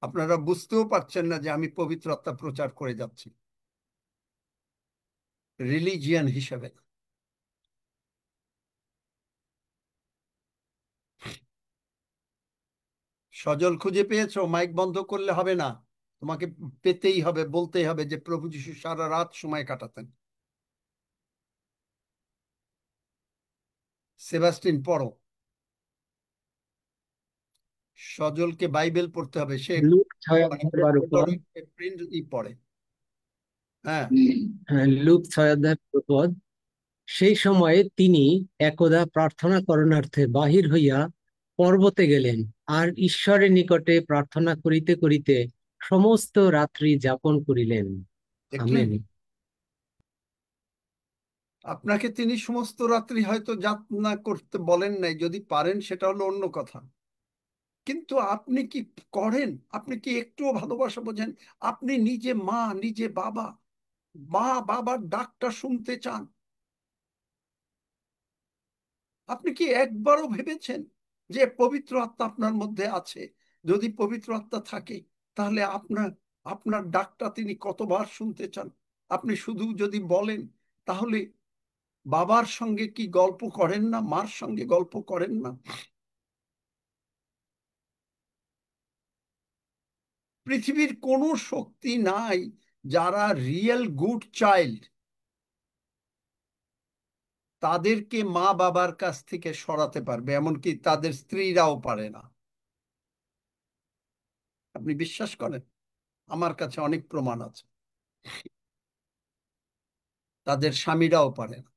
আপনারা বুঝতেও পারছেন না যে আমি পবিত্র আত্মা প্রচার করে যাচ্ছি, রিলিজিয়ান হিসেবে। সজল খুঁজে পেয়েছো? মাইক বন্ধ করলে হবে না, তোমাকে পেতেই হবে, বলতেই হবে যে প্রভু যিশু সারা রাত সময় কাটাতেন। সেবাস্টিন পড়ো। সজলকে বাইবেল পড়তে হবে, সে লুক 6 অধ্যায় 12 পদ। প্রিন্ট পড়ে। হ্যাঁ, লুক 6 অধ্যায় 12 পদ। সেই সময়ে তিনি একদা প্রার্থনা করণার্থে বাহির হইয়া পর্বতে গেলেন, আর ঈশ্বরের নিকটে প্রার্থনা করিতে করিতে সমস্ত রাত্রি যাপন করিলেন। দেখলেন, আমেন। আপনাকে তিনি সমস্ত রাত্রি হয়তো যাতনা করতে বলেন নাই, যদি পারেন সেটা হলো অন্য কথা, কিন্তু আপনি কি করেন? আপনি কি একটুও ভালোবাসা বোঝেন? আপনি নিজে মা, নিজে বাবা, মা বাবার ডাকটা শুনতে চান? আপনি কি একবারও ভেবেছেন যে পবিত্র আত্মা আপনার মধ্যে আছে? যদি পবিত্র আত্মা থাকে তাহলে আপনার আপনার ডাকটা তিনি কতবার শুনতে চান? আপনি শুধু যদি বলেন, তাহলে বাবার সঙ্গে কি গল্প করেন না? মার সঙ্গে গল্প করেন না? পৃথিবীর কোনো শক্তি নাই যারা রিয়েল গুড চাইল্ড তাদেরকে মা বাবার কাছ থেকে সরাতে পারবে, এমনকি তাদের স্ত্রীরাও পারে না। আপনি বিশ্বাস করেন? আমার কাছে অনেক প্রমাণ আছে, তাদের স্বামীরাও পারে না।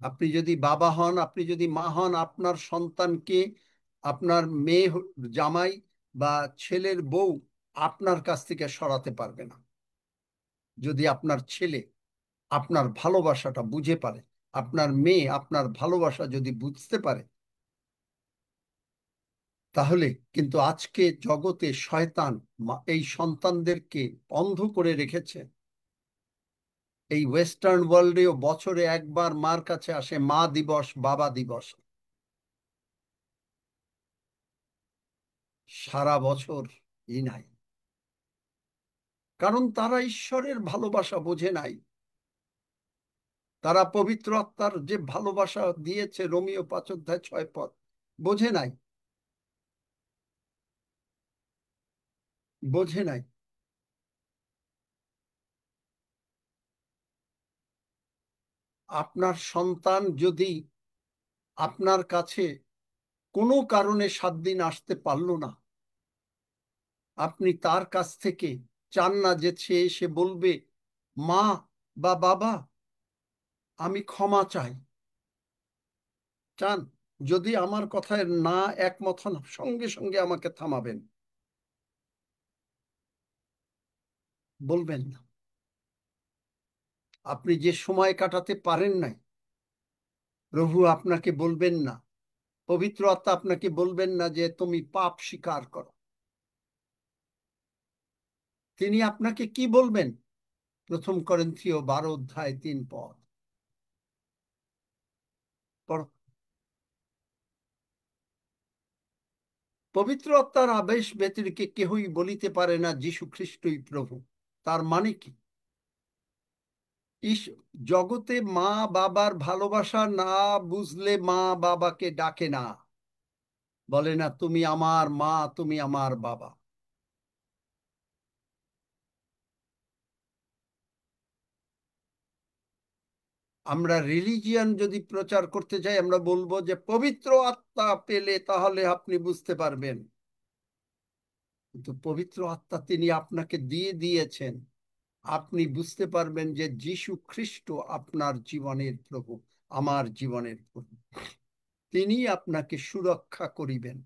আপনি যদি বাবা হন, আপনি যদি মা হন, আপনার সন্তানকে আপনার মেয়ে জামাই বা ছেলের বউ আপনার কাছ থেকে সরাতে পারবে না। যদি আপনার ছেলে আপনার ভালোবাসাটা বুঝে পারে, আপনার মেয়ে আপনার ভালোবাসা যদি বুঝতে পারে, তাহলে কিন্তু আজকে জগতে শয়তান এই সন্তানদেরকে অন্ধ করে রেখেছে। এই ওয়েস্টার্ন ওয়ার্ল্ডেও বছরে একবার মার কাছে আসে মা দিবস, বাবা দিবস, সারা বছর নাই। কারণ তারা ঈশ্বরের ভালোবাসা বোঝে নাই। তারা পবিত্র আত্মার যে ভালোবাসা দিয়েছে রোমিও 5 অধ্যায় 6 পদ বোঝে নাই, বোঝে নাই। আপনার সন্তান যদি আপনার কাছে কোনো কারণে 7 দিন আসতে পারলো না, আপনি তার কাছ থেকে চান না যে সে এসে বলবে, মা বা বাবা আমি ক্ষমা চাই? চান? যদি আমার কথায় না একমত হন, সঙ্গে সঙ্গে আমাকে থামাবেন, বলবেন না। আপনি যে সময় কাটাতে পারেন নাই, প্রভু আপনাকে বলবেন না, পবিত্র আত্মা আপনাকে বলবেন না যে তুমি পাপ স্বীকার করো। তিনি আপনাকে কি বলবেন? 1 করিন্থীয় 12 অধ্যায় 3 পদ পড়ো। পবিত্র আত্মার আবেশ ব্যতিরেকে কেহই বলিতে পারে না যীশু খ্রিস্টই প্রভু। তার মানে কি? জগতে মা বাবার ভালোবাসা না বুঝলে মা বাবাকে ডাকে না, বলে না তুমি আমার মা, তুমি আমার বাবা। আমরা রিলিজিয়ান যদি প্রচার করতে চাই, আমরা বলবো যে পবিত্র আত্মা পেলে তাহলে আপনি বুঝতে পারবেন। কিন্তু পবিত্র আত্মা তিনি আপনাকে দিয়ে দিয়েছেন, আপনি বুঝতে পারবেন যে যীশু খ্রিস্ট আপনার জীবনের প্রভু, আমার জীবনের প্রভু। তিনি আপনাকে সুরক্ষা করিবেন,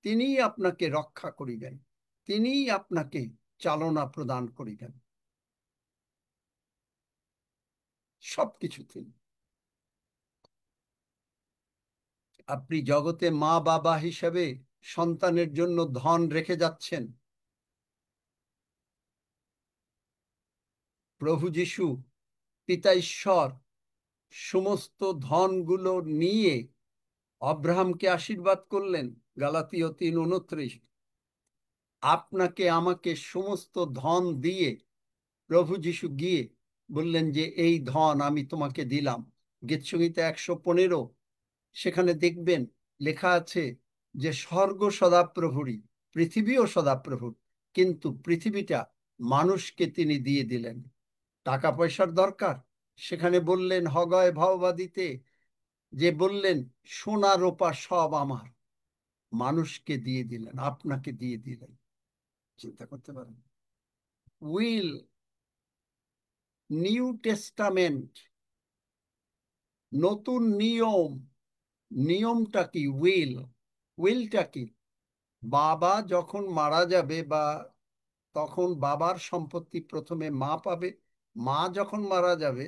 তিনি আপনাকে রক্ষা করিবেন, তিনি আপনাকে চালনা প্রদান করিবেন, সবকিছু তিনি। আপনি জগতে মা বাবা হিসেবে সন্তানের জন্য ধন রেখে যাচ্ছেন। প্রভু যীশু পিতা ঈশ্বর সমস্ত ধনগুলো নিয়ে আব্রাহামকে আশীর্বাদ করলেন, গালাতীয় 3:29। আপনাকে আমাকে সমস্ত ধন দিয়ে প্রভু যীশু গিয়ে বললেন যে এই ধন আমি তোমাকে দিলাম। গীতসংহিতা 115 সেখানে দেখবেন লেখা আছে যে স্বর্গ সদাপ্রভুরই, পৃথিবীও সদাপ্রভুর, কিন্তু পৃথিবীটা মানুষকে তিনি দিয়ে দিলেন। টাকা পয়সার দরকার, সেখানে বললেন হগয় ভাওবাদীতে যে বললেন সোনা রূপা সব আমার, মানুষকে দিয়ে দিলেন, আপনাকে দিয়ে দিলেন। চিন্তা করতে পারেন? উইল, নিউ টেস্টামেন্ট, নতুন নিয়ম। নিয়মটা কি? উইল। উইলটা কি? বাবা যখন মারা যাবে বা তখন বাবার সম্পত্তি প্রথমে মা পাবে, মা যখন মারা যাবে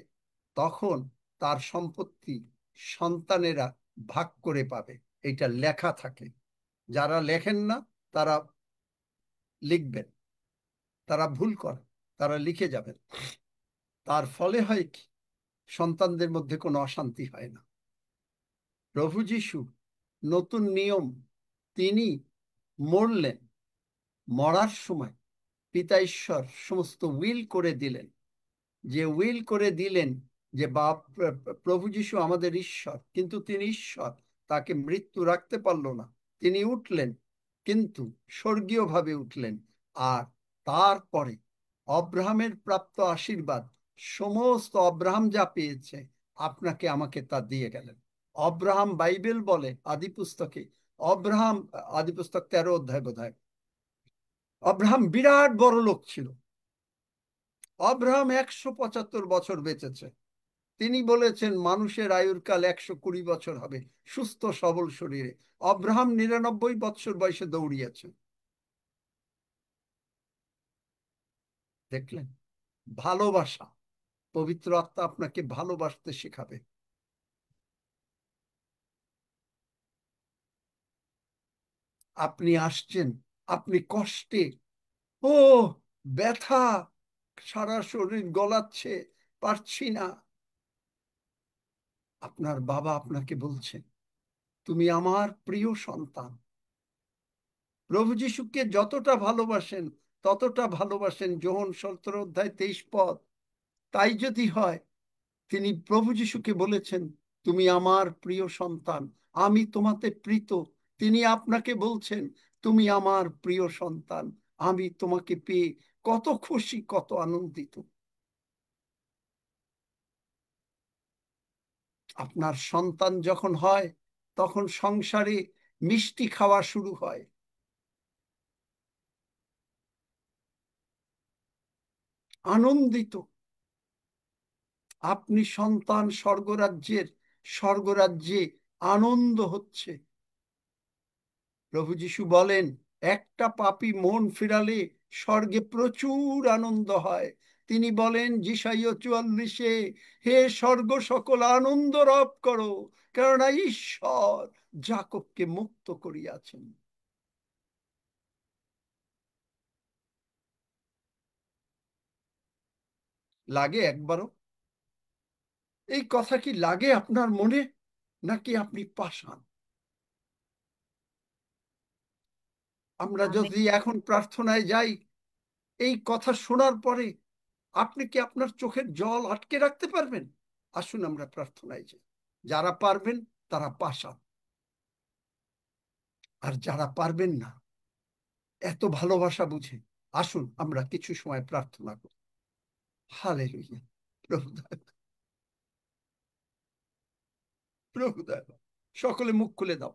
তখন তার সম্পত্তি সন্তানেরা ভাগ করে পাবে। এটা লেখা থাকে। যারা লেখেন না তারা লিখবেন, তারা ভুল করে, তারা লিখে যাবেন। তার ফলে হয় কি, সন্তানদের মধ্যে কোনো অশান্তি হয় না। প্রভু যীশু নতুন নিয়ম, তিনি মরলেন, মরার সময় পিতা ঈশ্বর সমস্ত উইল করে দিলেন। যে উইল করে দিলেন যে প্রভু যীশু আমাদের ঈশ্বর, কিন্তু তিনি ঈশ্বর, তাকে মৃত্যু রাখতে পারলো না, তিনি উঠলেন, কিন্তু স্বর্গীয় ভাবে উঠলেন। আর তারপরে অব্রাহামের প্রাপ্ত আশীর্বাদ সমস্ত অব্রাহাম যা পেয়েছে আপনাকে আমাকে তা দিয়ে গেলেন। অব্রাহাম, বাইবেল বলে আদি পুস্তকে, অব্রাহাম, আদি পুস্তক 13 অধ্যায় বোধহয়, অব্রাহাম বিরাট বড় লোক ছিল। অব্রাহাম 175 বছর বেঁচেছে। তিনি বলেছেন মানুষের আয়ুর কাল 120 বছর হবে, সুস্থ সবল শরীরে। অব্রাহাম 99 বছর বয়সে দৌড়িয়েছে। দেখলেন? ভালোবাসা, পবিত্র আত্মা আপনাকে ভালোবাসতে শেখাবে। আপনি আসছেন, আপনি কষ্টে, ও ব্যথা, সারা শরীর গলাচ্ছে, পারছি না। আপনার বাবা আপনাকে বলছেন তুমি আমার প্রিয় সন্তান। প্রভু যীশুকে যতটা ভালোবাসেন ততটা ভালোবাসেন যোহন 17 অধ্যায় 23 পদ। তাই যদি হয়, তিনি প্রভু যীশুকে বলেছেন তুমি আমার প্রিয় সন্তান, আমি তোমাতে প্রীত। তিনি আপনাকে বলছেন তুমি আমার প্রিয় সন্তান, আমি তোমাকে পেয়ে কত খুশি, কত আনন্দিত। আপনার সন্তান যখন হয় তখন সংসারে মিষ্টি খাওয়া শুরু হয়। আনন্দিত। আপনি সন্তান, স্বর্গরাজ্যে আনন্দ হচ্ছে। প্রভু যীশু বলেন একটা পাপী মন ফিরালে স্বর্গে প্রচুর আনন্দ হয়। তিনি বলেন যিশাইয়া 44-এ, হে স্বর্গ সকল আনন্দ রব করো, কেননা ঈশ্বর যাকবকে মুক্ত করিয়াছেন। লাগে একবারও? এই কথা কি লাগে আপনার মনে, নাকি আপনি পাষাণ? আমরা যদি এখন প্রার্থনায় যাই, এই কথা শোনার পরে আপনি কি আপনার চোখের জল আটকে রাখতে পারবেন? আসুন আমরা প্রার্থনায় যাই। যারা পারবেন তারা পাষাণ, আর যারা পারবেন না, এত ভালোবাসা বুঝে, আসুন আমরা কিছু সময় প্রার্থনা করি। হালেলুয়া। প্রভু দয়াবান, প্রভু দয়াবান, সকলে মুখ খুলে দাও।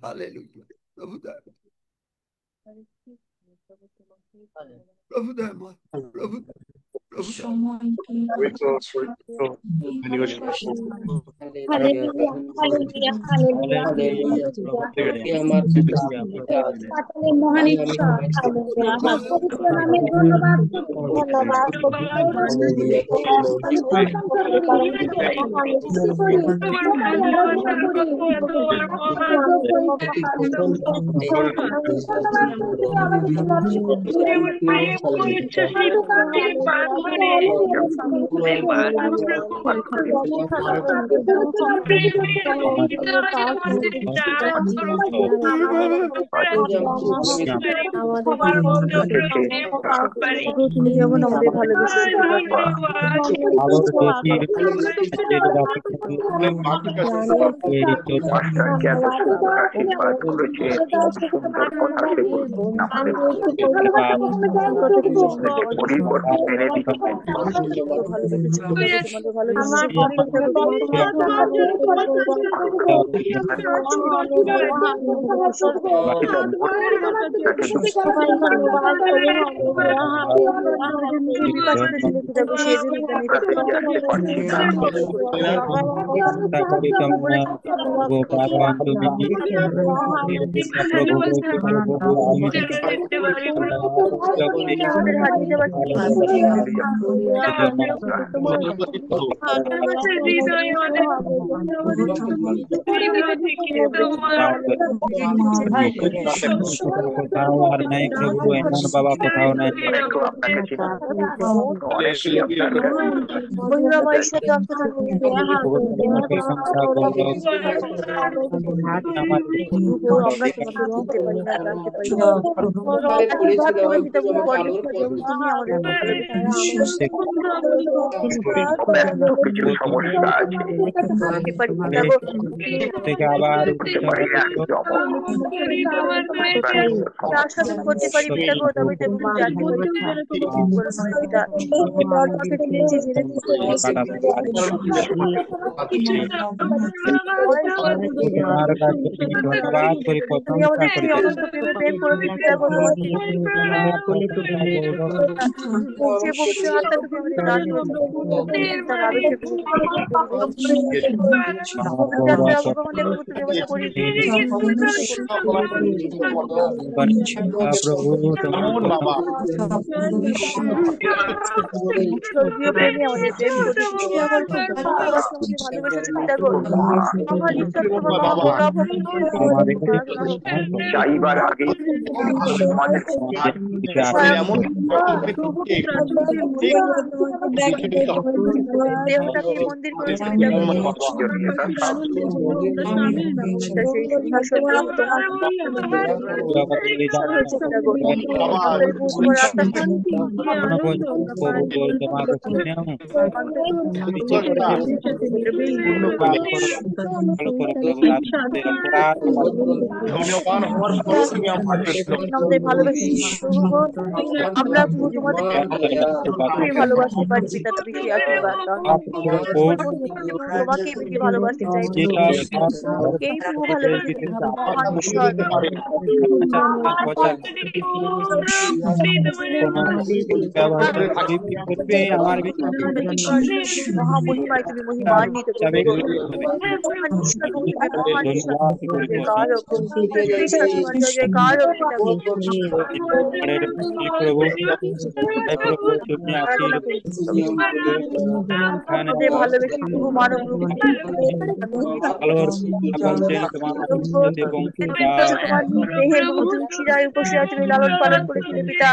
হালেলুয়া। প্রভু দয়াবান, প্রভু দয়াবান, প্রভু, প্রভু দয়াবান। হালেলুয়া হালেলুয়া হালেলুয়া হালেলুয়া পাতালের মহান ঈশ্বর হালেলুয়া পবিত্র নামে ধন্যবাদ ধন্যবাদ পবিত্র নামে আমি প্রশংসা করি আমি স্তুতি করি তোমাকে আরাধনা করি আমাদেরকে মৎস্য তুমি যেমন আমাদের ভালোবেসে গোপালন তুমি প্রভু প্রভু আমি আমাদের হারিয়ে যাওয়ার কোথাও আর নাই প্রভু এমন বাবা কোথাও নাই মহিমাময় ঈশ্বর প্রশংসা করো আমার আমরা তোমাকে চিনতে পারি না, জানতে পারি না। একইভাবে পিতা তুমি পরমেশ্বর এবং তুমি আমাদের ভালো থেকে আবার আস্বাদন করতে পারি পিতা গো, তবে তুমি জানতে পারি পিতা তোমাকে চিনেছি তোমার কাছে ধন্যবাদ করি তুমি আমাদের সেই অনন্ত প্রেমে প্রেম করেছি পিতা গো, যে পবিত্র আত্মা তুমি আমাদের দান করেছো তার আবেশে পবিত্র আত্মার অবগাহনে তুমি আমাদের প্রভু স্বর্গীয় প্রেমে আমাদের প্রেম করেছি ভালোবেসেছি পিতা গো, আমার ঈশ্বর চাইবার আগে দেহটাকে মন্দির করেছি আমাদের ভালোবেসে আমরা তোমাদের ভালোবাসতে পারি পিতা, তুমি সেই আশীর্বাদ তোমাকে বেশি ভালোবাসতে চাই, এই প্রভু ভালোবেসে মহান ঈশ্বর মহামহিমায় তুমি মহিমান্বিত ভালোবেসে প্রভু মানব দেহের তুমি চিরায় উপসিয়া তুমি লালন পালন করেছিলে পিতা,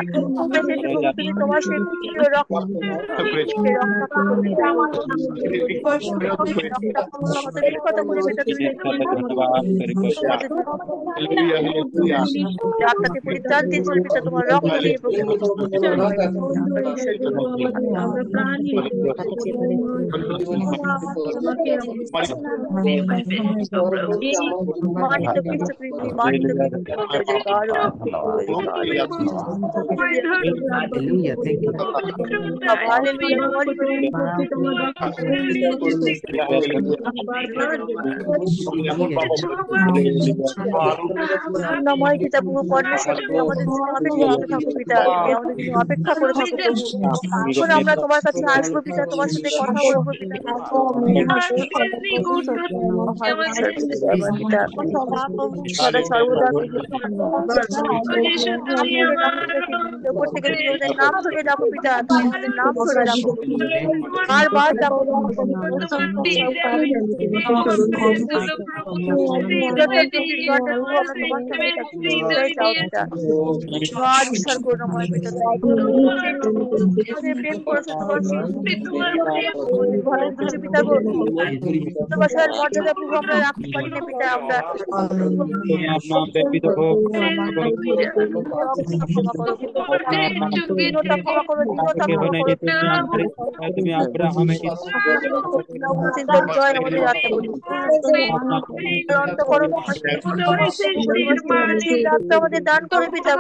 তুমি তোমার সেই আত্মাকে পরিত্রাণ দিয়েছিল পিতা তোমার রক্ত দিয়ে নময় পিতা প্রভু পরমেশ্বর তুমি আমাদের থাকো পিতা, আমাদের জন্য অপেক্ষা করে থাকো প্রভু, এখন আমরা তোমার কাছে আসবো পিতা, তোমার সাথে কথা বলবো পিতা, সদা সর্বদা উপর থেকে তুমি নাম ধরে রাখো পিতা, আমাদের নাম ধরে রাখো, বারবার যাবো প্রেম করেছো ভালো কিছু পিতা গো, ভালোবাসার মর্যাদা প্রভু আমরা রাখতে পারি না পিতা, আমরা আমাদের দান করে পিতা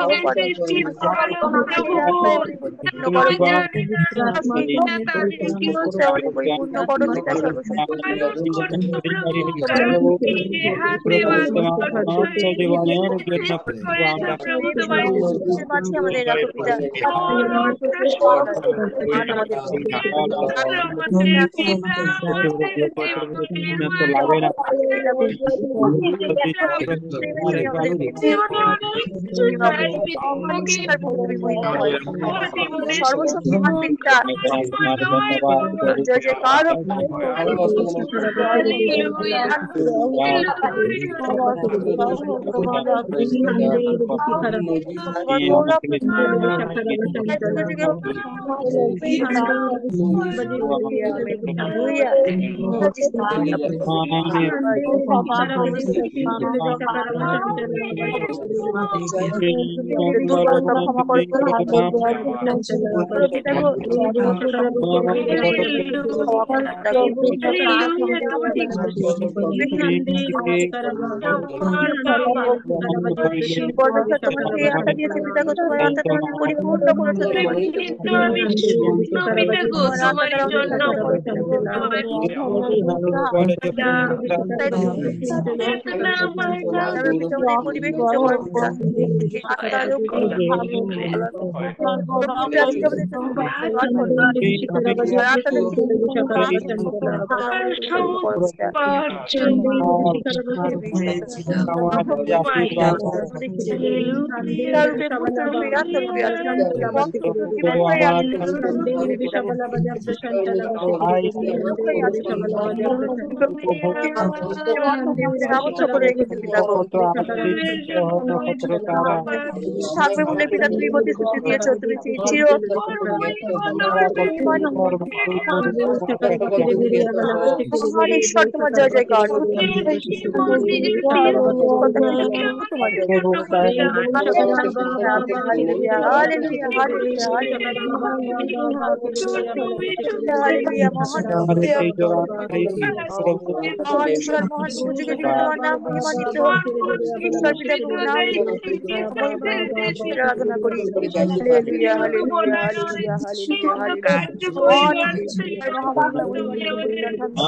পরিপূর্ণ করো পিতা আমাদের রাখো পিতা, আমাদের অস্বীকার করতে তুমি মহিমা হয় সর্বশক্তিমান পিতা জয় জয়কার হোক তোমার গৌরব যুগে যুগে হোক। দুর্বলতা ক্ষমা করে তোমার সেই আশা দিয়েছে পিতা গো, তোমার আশা তোমাকে পরিপূর্ণ করেছে তোমার আশা দ্বারা পরিবেশিত করো পিতা আত্মার করে রেখেছে পিতা থাকবে বলে পিতা তুমি প্রতিশ্রুতি দিয়েছো, তুমি চির মহান ঈশ্বর তোমার জয় জয়কার তোমার মহান ঈশ্বর মহান যুগে যুগে তোমার নাম মহিমান্বিত হোক। ঈশ্বর পিতা প্রভু নাম আরাধনা করি। Hallelujah hallelujah hallelujah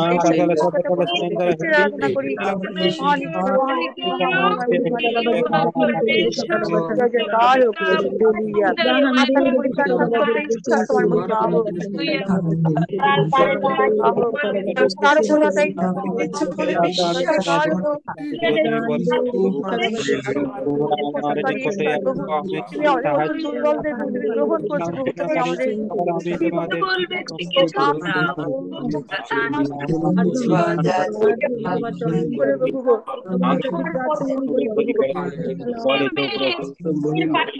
hallelujah hallelujah আরাধনা করি। মহান ঈশ্বর মহান জয় জয়কার হোক। হালেলুয়া আত্মাকে পরিত্রাণ করতে ইচ্ছা তোমার মহিমা হোক। তার উপরতাই ইচ্ছা করে জয়কার হোক। তুমি আমাদের মতো দুর্বলদের তুমি গ্রহণ করছো প্রভু, তুমি আমাদের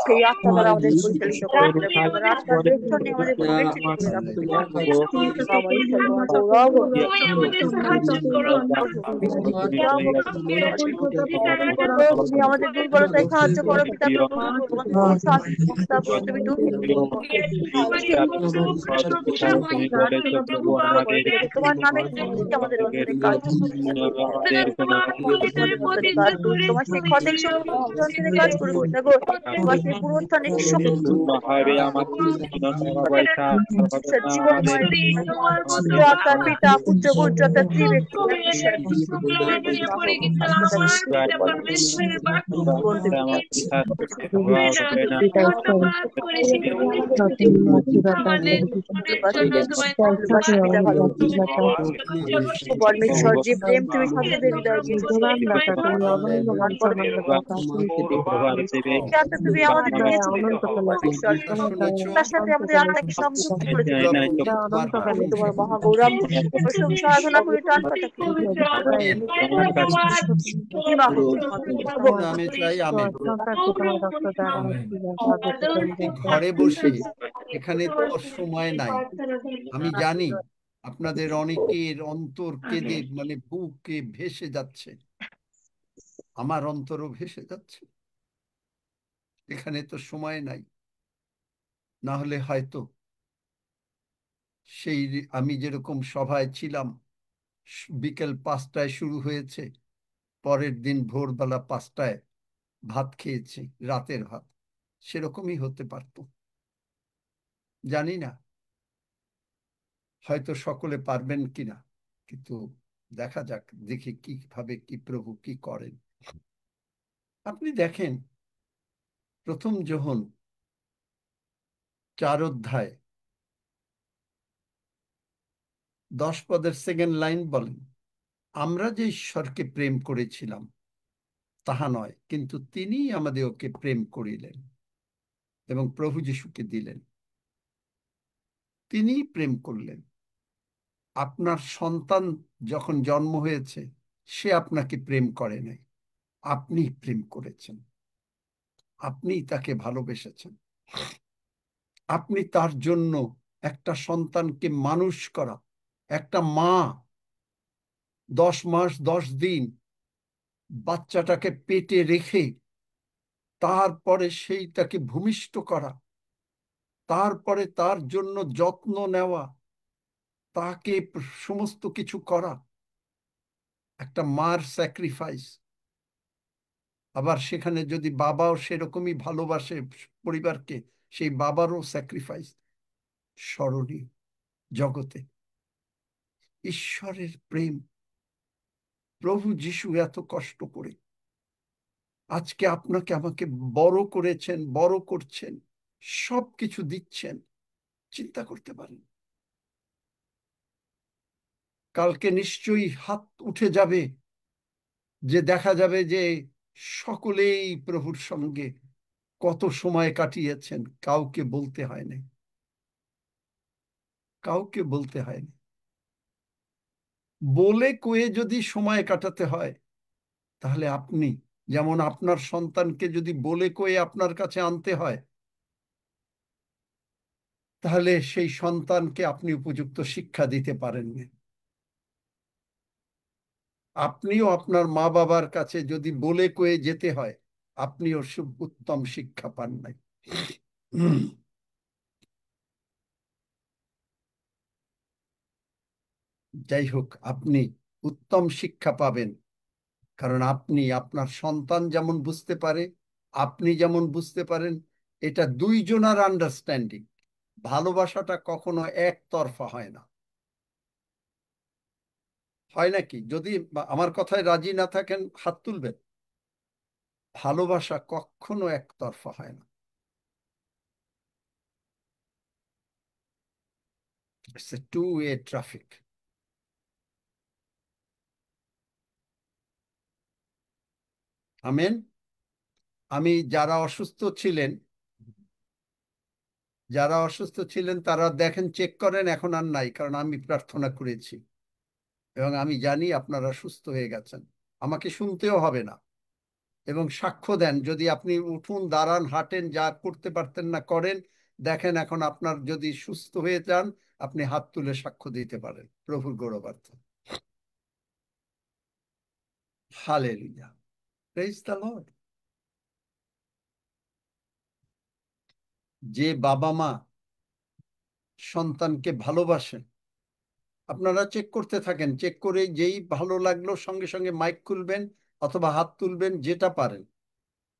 সেই আত্মা দ্বারা আমাদের পরিচালিত করে আত্মার বেষ্টনে আমাদের পরিবেশিত করে রাখতে তুমি আমাদের দুর্বলতায় সাহায্য করো পিতা প্রভু, তুমি তোমার নামে আমাদের অন্তরে কাজ তোমার সেই ক্ষতের শক্তি অন্তরে কাজ করবো দেখো, তোমার সেই পুনরুত্থানের শক্তি জীবনময় আত্মার পিতা পুত্র পূজ্যতা ত্রিব্যক্তি ঈশ্বর পরমেশ্বর যে প্রেম তুমি সন্তানদের হৃদয়ে দিয়েছো তুমি আমাদের দিয়েছো পরমেশ্বর, তার সাথে আমাদের আত্মাকে সংযুক্ত করেছো তোমার মহাগৌরব প্রশংসা আরাধনা করে টান পাতা আমি চাই আমি ঘরে বসে এখানে তো সময় নাই, আমি জানি আপনাদের অনেকের অন্তর কেঁদে মানে বুকে ভেসে যাচ্ছে, আমার অন্তরও ভেসে যাচ্ছে, এখানে তো সময় নাই, না হলে হয়তো সেই আমি যেরকম সভায় ছিলাম বিকেল 5টায় শুরু হয়েছে, পরের দিন ভোরবেলা 5টায় ভাত খেয়েছি, রাতের ভাত, সেরকমই হতে পারত, জানি না হয়তো সকলে পারবেন কিনা, কিন্তু দেখা যাক, দেখি কিভাবে কি প্রভু কি করেন। আপনি দেখেন প্রথম যোহন 4 অধ্যায় 10 পদের সেকেন্ড লাইন বলেন, আমরা যে ঈশ্বরকে প্রেম করেছিলাম তাহা নয়, কিন্তু তিনিই আমাদেরকে প্রেম করিলেন এবং প্রভু যিশুকে দিলেন। তিনিই প্রেম করলেন। আপনার সন্তান যখন জন্ম হয়েছে, সে আপনাকে প্রেম করে নাই, আপনি প্রেম করেছেন, আপনি তাকে ভালোবেসেছেন। আপনি তার জন্য একটা সন্তানকে মানুষ করা, একটা মা 10 মাস 10 দিন বাচ্চাটাকে পেটে রেখে তারপরে সেইটাকে ভূমিষ্ঠ করা, তারপরে তার জন্য যত্ন নেওয়া, তাকে সমস্ত কিছু করা, একটা মার স্যাক্রিফাইস। আবার সেখানে যদি বাবাও সেরকমই ভালোবাসে পরিবারকে, সেই বাবারও স্যাক্রিফাইস স্মরণীয় জগতে। ঈশ্বরের প্রেম, প্রভু যিশু এত কষ্ট করে আজকে আপনাকে আমাকে বড় করেছেন, বড় করছেন, সবকিছু দিচ্ছেন। চিন্তা করতে পারেন, কালকে নিশ্চয়ই হাত উঠে যাবে যে দেখা যাবে যে সকলেই প্রভুর সঙ্গে কত সময় কাটিয়েছেন, কাউকে বলতে হয় না, কাউকে বলতে হয়নি। বলে কয়ে যদি সময় কাটাতে হয়, তাহলে আপনি যেমন আপনার সন্তানকে যদি বলে কয়ে আপনার কাছে আনতে হয়, তাহলে সেই সন্তানকে আপনি উপযুক্ত শিক্ষা দিতে পারেননি। আপনিও আপনার মা বাবার কাছে যদি বলে কয়ে যেতে হয়, আপনিও উত্তম শিক্ষা পান নাই। যাই হোক, আপনি উত্তম শিক্ষা পাবেন, কারণ আপনি আপনার সন্তান যেমন বুঝতে পারে, আপনি যেমন বুঝতে পারেন, এটা দুইজনার আন্ডারস্ট্যান্ডিং। ভালোবাসাটা কখনো একতরফা হয় না। হয় নাকি? যদি আমার কথায় রাজি না থাকেন হাত তুলবেন। ভালোবাসা কখনো একতরফা হয় না। It's a two-way traffic. Amen. আমি যারা অসুস্থ ছিলেন তারা দেখেন, চেক করেন, এখন আর নাই, কারণ আমি প্রার্থনা করেছি এবং আমি জানি আপনারা সুস্থ হয়ে গেছেন। আমাকে শুনতেও হবে না। এবং সাক্ষ্য দেন, যদি আপনি উঠুন, দাঁড়ান, হাঁটেন, যা করতে পারতেন না করেন, দেখেন এখন আপনার যদি সুস্থ হয়ে যান, আপনি হাত তুলে সাক্ষ্য দিতে পারেন প্রভুর গৌরবার্থে। Hallelujah, praise the lord. যে বাবা মা সন্তানকে ভালোবাসেন, আপনারা চেক করতে থাকেন, চেক করে যেই ভালো লাগলো সঙ্গে সঙ্গে মাইক খুলবেন অথবা হাত তুলবেন, যেটা পারেন।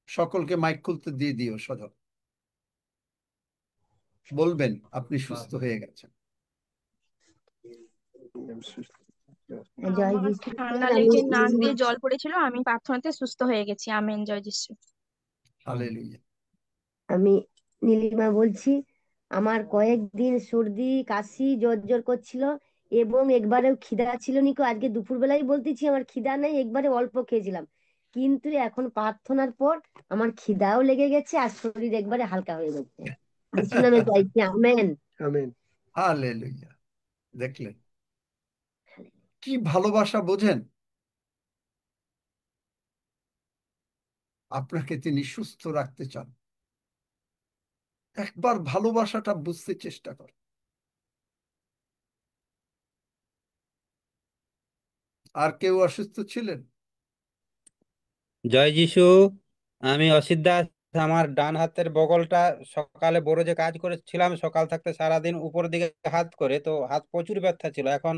সকলকে মাইক খুলতে দিয়ে দিও, সজল বলবেন আপনি সুস্থ হয়ে গেছেন। আমার ঠান্ডা লেগে নাক দিয়ে জল পড়েছিল, আমি প্রার্থনাতে সুস্থ হয়ে গেছি। আমেন, জয় যিশু। হালেলুয়া। আমি নীলিমা বলছি। আমার কয়েকদিন সর্দি কাশি জ্বর জ্বর করছিল এবং একবারেও খিদা ছিল নিকো। আজকে দুপুরবেলায় বলতেছি আমার খিদা নেই, একবারে অল্প খেয়েছিলাম, কিন্তু এখন প্রার্থনার পর আমার খিদাও লেগে গেছে আর শরীর একবারে হালকা হয়ে গেছে। যিশুর নামে চাইছি, আমেন আমেন। হালেলুয়া। দেখলেন কি ভালোবাসা, বোঝেন? আপনাকে তিনি সুস্থ রাখতে চান। একবার ভালোবাসাটা বুঝতে চেষ্টা কর। আর কেউ অসুস্থ ছিলেন? জয় যিশু। আমি অসিত দাস। আমার ডান হাতের বগলটা সকালে বড় যে কাজ করেছিলাম, সকাল থাকতে সারাদিন উপর দিকে হাত করে, তো হাত প্রচুর ব্যথা ছিল। এখন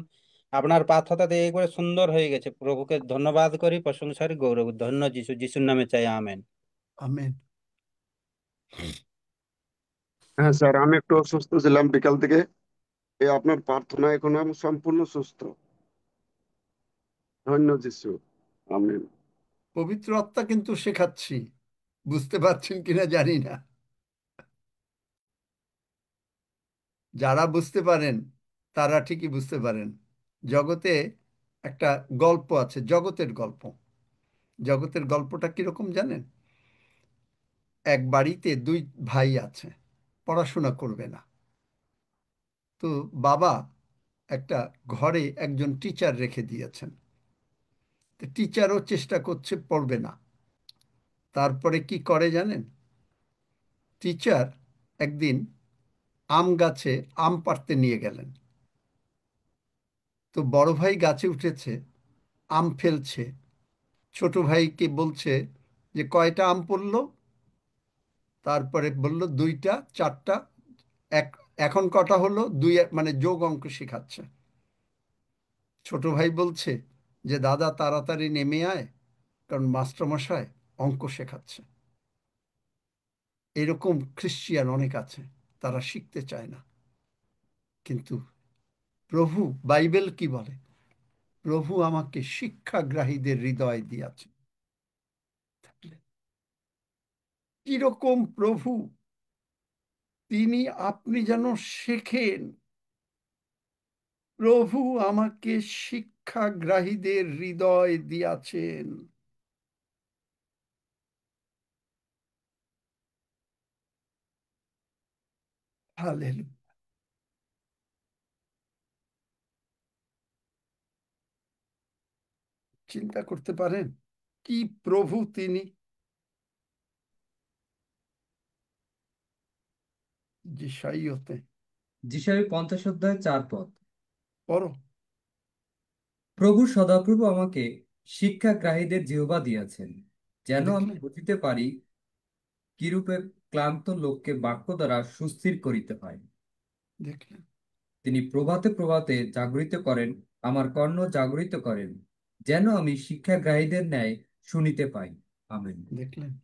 আপনার পাথরটাতে এই করে সুন্দর হয়ে গেছে। প্রভুকে ধন্যবাদ করি, প্রশংসা করি, গৌরব। ধন্য যিশু, যিশুর নামে চাই, আমেন। আমেন। হ্যাঁ স্যার, আমি একটু অসুস্থ ছিলাম বিকাল থেকে। এই আপনার প্রার্থনা এখন আমি সম্পূর্ণ সুস্থ। ধন্য যিশু, আমেন। পবিত্র আত্মা কিন্তু শেখাচ্ছি, বুঝতে পারছেন কিনা জানি না। যারা বুঝতে পারেন তারা ঠিকই বুঝতে পারেন। জগতে একটা গল্প আছে, জগতের গল্প। জগতের গল্পটা কিরকম জানেন? এক বাড়িতে দুই ভাই আছে, পড়াশোনা করবে না। তো বাবা একটা ঘরে একজন টিচার রেখে দিয়েছেন। তো টিচারও চেষ্টা করছে, পড়বে না। তারপরে কি করে জানেন? টিচার একদিন আম গাছে আম পাড়তে নিয়ে গেলেন। তো বড় ভাই গাছে উঠেছে, আম ফেলছে, ছোট ভাইকে বলছে যে কয়টা আম পড়লো? তারপরে বলল দুইটা, চারটা। এক, এখন কটা হলো? দুই, মানে যোগ অঙ্ক শেখাচ্ছে। ছোট ভাই বলছে যে দাদা তাড়াতাড়ি নেমে আয়, কারণ মাস্টারমশাই অঙ্ক শেখাচ্ছে। এরকম খ্রিস্টিয়ান অনেক আছে, তারা শিখতে চায় না। কিন্তু প্রভু, বাইবেল কি বলে? প্রভু আমাকে শিক্ষাগ্রাহীদের হৃদয় দিয়াছে। কিরকম প্রভু? তিনি, আপনি যেন শেখেন। প্রভু আমাকে শিক্ষাগ্রাহীদের হৃদয় দিয়াছেন। হালেলুয়া। চিন্তা করতে পারেন কি প্রভু তিনি! যিশাইয়তে যিশায় 50 অধ্যায় 4 পদ। পড়ো। প্রভু সদাপ্রভু আমাকে শিক্ষাগ্রাহীদের জিহ্বা দিয়াছেন, যেন আমি দেখলেন? বুঝিতে পারি কিরূপে ক্লান্ত লোককে বাক্য দ্বারা সুস্থির করিতে হয়। দেখলেন? তিনি প্রভাতে প্রভাতে জাগরিত করেন, আমার কর্ণ জাগরিত করেন, যেন আমি শিক্ষাগ্রাহীদের ন্যায় শুনিতে পাই। আমেন। দেখলেন?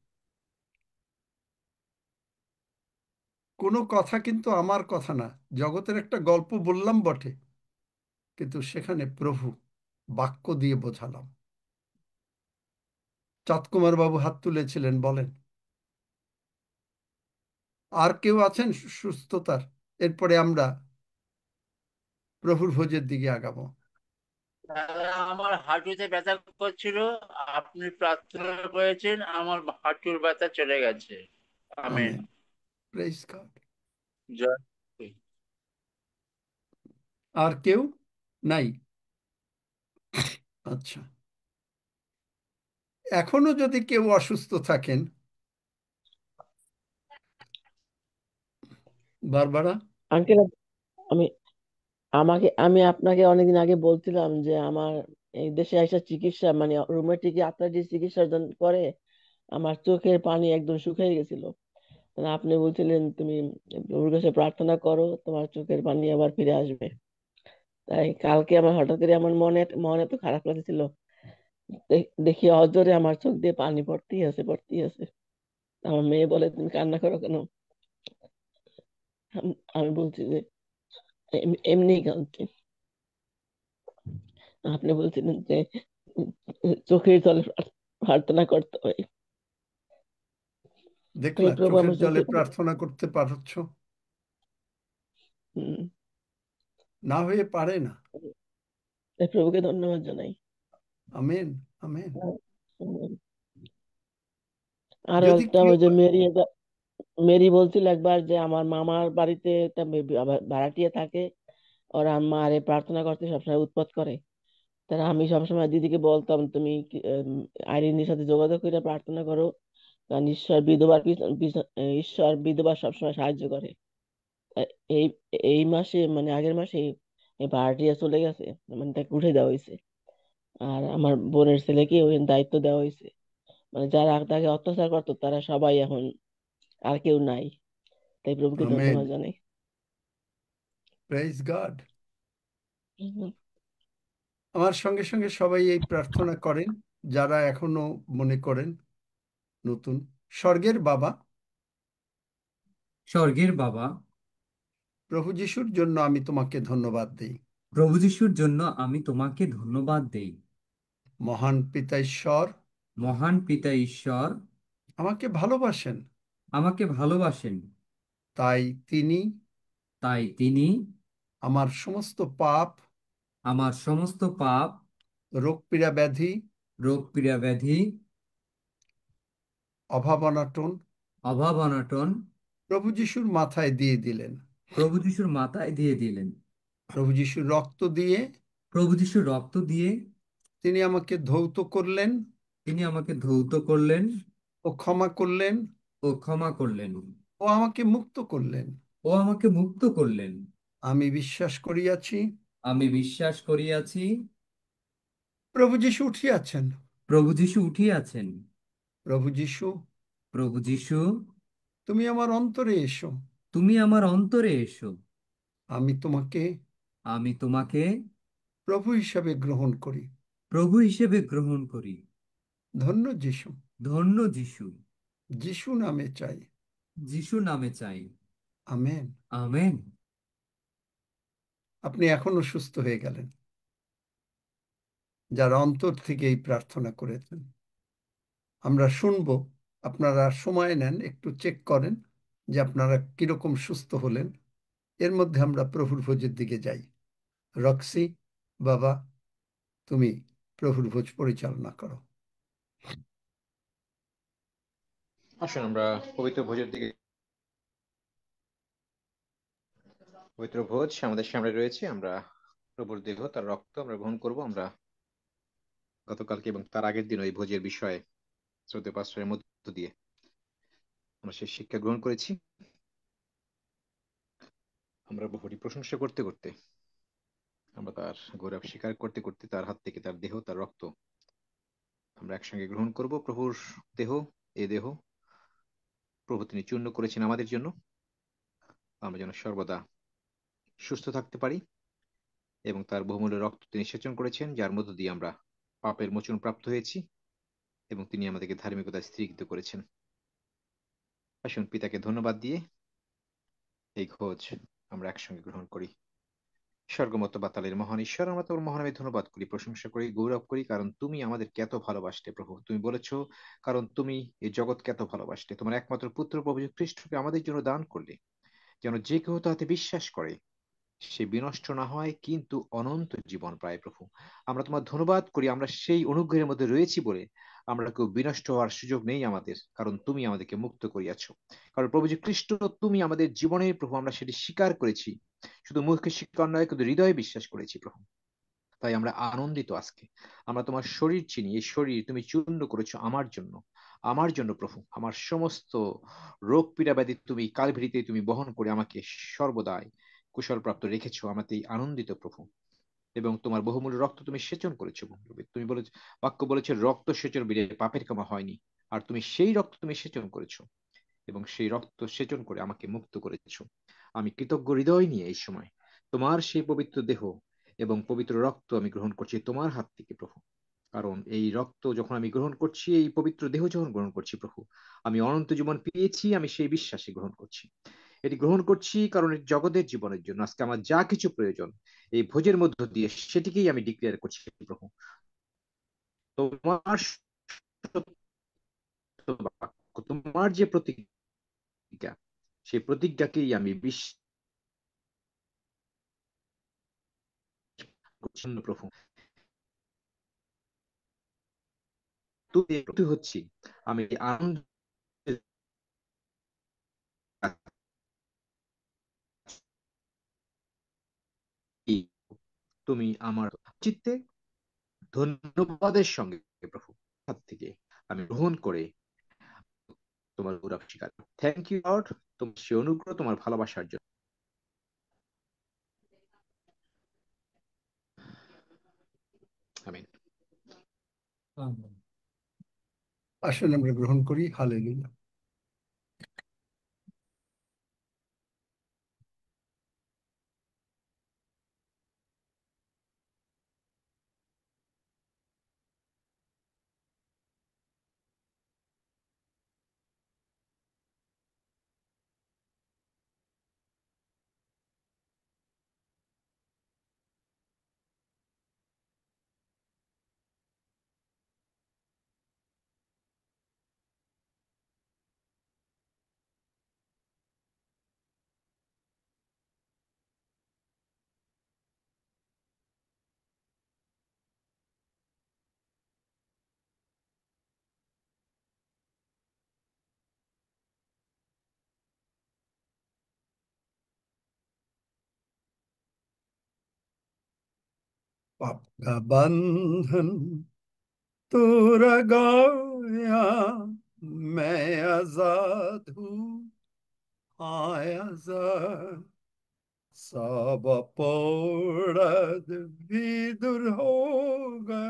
কোনো কথা কিন্তু আমার কথা না, জগতের একটা গল্প বললাম বটে, কিন্তু সেখানে প্রভু বাক্য দিয়ে বোঝালাম। চাঁদকুমার বাবু হাত তুলেছিলেন, বলেন। আর কেউ আছেন সুস্থতার? এরপরে আমরা প্রভুর ভোজের দিকে আগাবো। দাদা, আমার হাঁটুতে ব্যথা করছিল, আপনি প্রার্থনা করেছেন, আমার হাঁটুর ব্যথা চলে গেছে। আমেন। আমেন। Praise God. জয়। আর কেউ নাই? আচ্ছা, এখনো যদি কেউ অসুস্থ থাকেন, বারবারা। আঙ্কেল, আমি আমি আপনাকে অনেকদিন আগে বলছিলাম যে আমার এই দেশে এসে চিকিৎসা মানে রুমেটিক আর্থ্রাইটিস চিকিৎসার জন্য পরে আমার চোখের পানি একদম শুকিয়ে গেছিল। তাহলে আপনি বলছিলেন তুমি প্রভুর কাছে প্রার্থনা করো, তোমার চোখের পানি আবার ফিরে আসবে। তাই কালকে আমার হঠাৎ করে আমার মনে মনে এত খারাপ লাগছিল, দেখি অজরে আমার চোখ দিয়ে পানি পড়তেই আছে পড়তেই আছে। আমার মেয়ে বলে তুমি কান্না করো কেন? আমি বলছি যে এমনি কাঁদছি। আপনি বলছিলেন যে চোখের জলে প্রার্থনা করতে হয়। তাই দেখলা, প্রভু চোখের আমার জলে চোখে প্রার্থনা করতে পারছ? না হয়ে পারে না। তাই প্রভুকে ধন্যবাদ জানাই। Amen, amen. আর যদি একটা কেউ, ওই যে মেরি বলছিল একবার যে আমার মামার বাড়িতে একটা ভাড়াটিয়া থাকে, ওর আম্মা আরে প্রার্থনা করতে সবসময় উৎপাত করে। তারা আমি সবসময় দিদিকে বলতাম তুমি আইরিনের সাথে যোগাযোগ করে প্রার্থনা করো, কারণ ঈশ্বর বিধবার সবসময় সাহায্য করে। আ- এই এই মাসে মানে আগের মাসে এই ভাড়াটিয়া চলে গেছে, মানে তাকে উঠে দেওয়া হয়েছে। আর আমার বোনের ছেলেকে ওই দায়িত্ব দেওয়া হয়েছে। মানে যারা তাকে অত্যাচার করতো তারা সবাই এখন আর কেউ নাই। তাই প্রভুকে আমেন। ধন্যবাদ জানাই। Praise God. আমার সঙ্গে সঙ্গে সবাই এই প্রার্থনা করেন, যারা এখনো মনে করেন নতুন। স্বর্গের বাবা, স্বর্গের বাবা, প্রভু যিশুর জন্য আমি তোমাকে ধন্যবাদ দেই। প্রভু যিশুর জন্য আমি তোমাকে ধন্যবাদ দেই। মহান পিতা ঈশ্বর মহান পিতা ঈশ্বর আমাকে ভালোবাসেন, আমাকে ভালোবাসেন, তাই তিনি তাই তিনি আমার সমস্ত পাপ আমার সমস্ত পাপ, রোগ পীড়া ব্যাধি, রোগ পীড়া ব্যাধি, অভাব অনাটন অভাব অনটন প্রভু যিশুর মাথায় দিয়ে দিলেন। প্রভু যিশুর মাথায় দিয়ে দিলেন। প্রভু যিশুর রক্ত দিয়ে প্রভু যিশুর রক্ত দিয়ে তিনি আমাকে ধৌত করলেন তিনি আমাকে ধৌত করলেন ও ক্ষমা করলেন ও ক্ষমা করলেন ও আমাকে মুক্ত করলেন। ও আমাকে মুক্ত করলেন। আমি বিশ্বাস করিয়াছি আমি বিশ্বাস করিয়াছি প্রভু যিশু উঠিয়াছেন। প্রভু যিশু উঠিয়াছেন। প্রভু যিশু, প্রভু যিশু, তুমি আমার অন্তরে এসো। তুমি আমার অন্তরে এসো। আমি তোমাকে আমি তোমাকে প্রভু হিসাবে গ্রহণ করি। প্রভু হিসেবে গ্রহণ করি। ধন্য যিশু, ধন্য যিশু, যিশু নামে চাই। যিশু নামে চাই। আমেন। আমেন। আপনি এখনো সুস্থ হয়ে গেলেন, যারা অন্তর থেকে এই প্রার্থনা করেছেন। আমরা শুনবো, আপনারা সময় নেন, একটু চেক করেন যে আপনারা কিরকম সুস্থ হলেন। এর মধ্যে আমরা প্রভুর ভোজের দিকে যাই। রক্সি, বাবা, তুমি প্রভুর ভোজ পরিচালনা করো। আসুন আমরা পবিত্র ভোজের দিকে। পবিত্র ভোজ আমাদের সামনে রয়েছে। আমরা প্রভুর দেহ তার রক্ত আমরা গ্রহণ করব। আমরা গতকালকে এবং তার আগের দিন ওই ভোজের বিষয়ে শ্রদ্ধেয় পাস্টরের মধ্য দিয়ে আমরা সেই শিক্ষা গ্রহণ করেছি। আমরা বহুটি প্রশংসা করতে করতে, আমরা তার গৌরব স্বীকার করতে করতে তার হাত থেকে তার দেহ তার রক্ত আমরা একসঙ্গে গ্রহণ করব। প্রভুর দেহ, এ দেহ প্রভু তিনি চূর্ণ করেছেন আমাদের জন্য, আমরা যেন সর্বদা সুস্থ থাকতে পারি, এবং তার বহুমূল্য রক্ত তিনি সেচন করেছেন, যার মধ্য দিয়ে আমরা পাপের মোচন প্রাপ্ত হয়েছি এবং তিনি আমাদেরকে ধার্মিকতায় স্থিরীকৃত করেছেন। আসুন পিতাকে ধন্যবাদ দিয়ে এই ভোজ আমরা একসঙ্গে গ্রহণ করি। স্বর্গমত বাতালের মহান ঈশ্বর, আমরা তোমার মহানামে ধন্যবাদ করি, প্রশংসা করি, গৌরব করি, কারণ তুমি আমাদেরকে এত ভালোবাসতে প্রভু। তুমি বলেছো কারণ তুমি এই জগৎকে এত ভালোবাসতে, তোমার একমাত্র পুত্র প্রভু যীশু খ্রিস্টকে আমাদের জন্য দান করলে, যেন যে কেউ তাহাতে বিশ্বাস করে সে বিনষ্ট না হয় কিন্তু অনন্ত জীবন পায়। প্রভু আমরা তোমার ধন্যবাদ করি, আমরা সেই অনুগ্রহের মধ্যে রয়েছি বলে আমরা কেউ বিনষ্ট হওয়ার সুযোগ নেই আমাদের, কারণ তুমি আমাদেরকে মুক্ত করিয়াছো। কারণ প্রভু যীশু খ্রিস্ট তুমি আমাদের জীবনের প্রভু, আমরা সেটি স্বীকার করেছি, শুধু মুখে স্বীকার নয় কিন্তু হৃদয়ে বিশ্বাস করেছি প্রভু। তাই আমরা আনন্দিত আজকে। আমরা তোমার শরীর চিনি, এই শরীর তুমি চূর্ণ করেছো আমার জন্য, আমার জন্য প্রভু। আমার সমস্ত রোগ পীড়া ব্যাধি তুমি কালভেরিতে তুমি বহন করে আমাকে সর্বদাই কুশল প্রাপ্ত রেখেছো, আমাতে আনন্দিত প্রভু। এবং তোমার বহুমূল্য রক্ত তুমি সেচন করেছো। তুমি বলেছো, বাক্য বলেছে রক্ত সেচন বিরে পাপের ক্ষমা হয়নি, আর তুমি সেই রক্ত তুমি সেচন করেছো এবং সেই রক্ত সেচন করে আমাকে মুক্ত করেছো। আমি কৃতজ্ঞ হৃদয় নিয়ে এই সময় তোমার সেই পবিত্র দেহ এবং পবিত্র রক্ত আমি গ্রহণ করছি তোমার হাত থেকে প্রভু। কারণ এই রক্ত যখন আমি গ্রহণ করছি, এই পবিত্র দেহ যখন গ্রহণ করছি প্রভু, আমি অনন্ত জীবন পেয়েছি, আমি সেই বিশ্বাসে গ্রহণ করছি। এটি গ্রহণ করছি কারণ এই জগতের জীবনের জন্য আজকে আমার যা কিছু প্রয়োজন এই ভোজের মধ্য দিয়ে সেটিকেই আমি ডিক্লেয়ার করছি প্রভু। তোমার সত্য বাক্য, তোমার যে প্রতিজ্ঞা, সেই প্রতিজ্ঞাকেই আমি বিশ্বাস করছি প্রভু। তুমি হচ্ছি আমি আনন্দ, তুমি আমার চিত্তে ধন্যবাদের সঙ্গে প্রভু হাত থেকে আমি গ্রহণ করে তোমার গৌরব স্বীকার। থ্যাংক ইউ লর্ড, তোমার সে অনুগ্রহ, তোমার ভালোবাসার জন্য। আমিন। আসুন আমরা গ্রহণ করি। হালেলুয়া। पाप का बंधन तोड़ गया, मैं आजाद हूँ, आजाद। सब अपराध भी दूर होगा,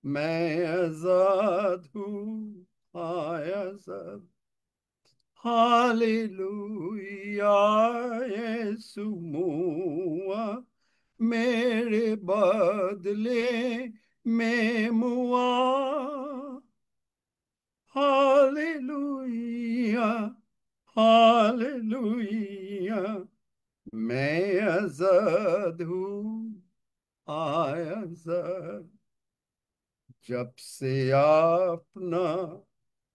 मैं आजाद हूँ, आजाद। हालेलुया, यीशु मुआ मेरे बदले में मुआ। हालेलुया, हालेलुया, मैं आजाद हूँ, आजाद। जब से अपना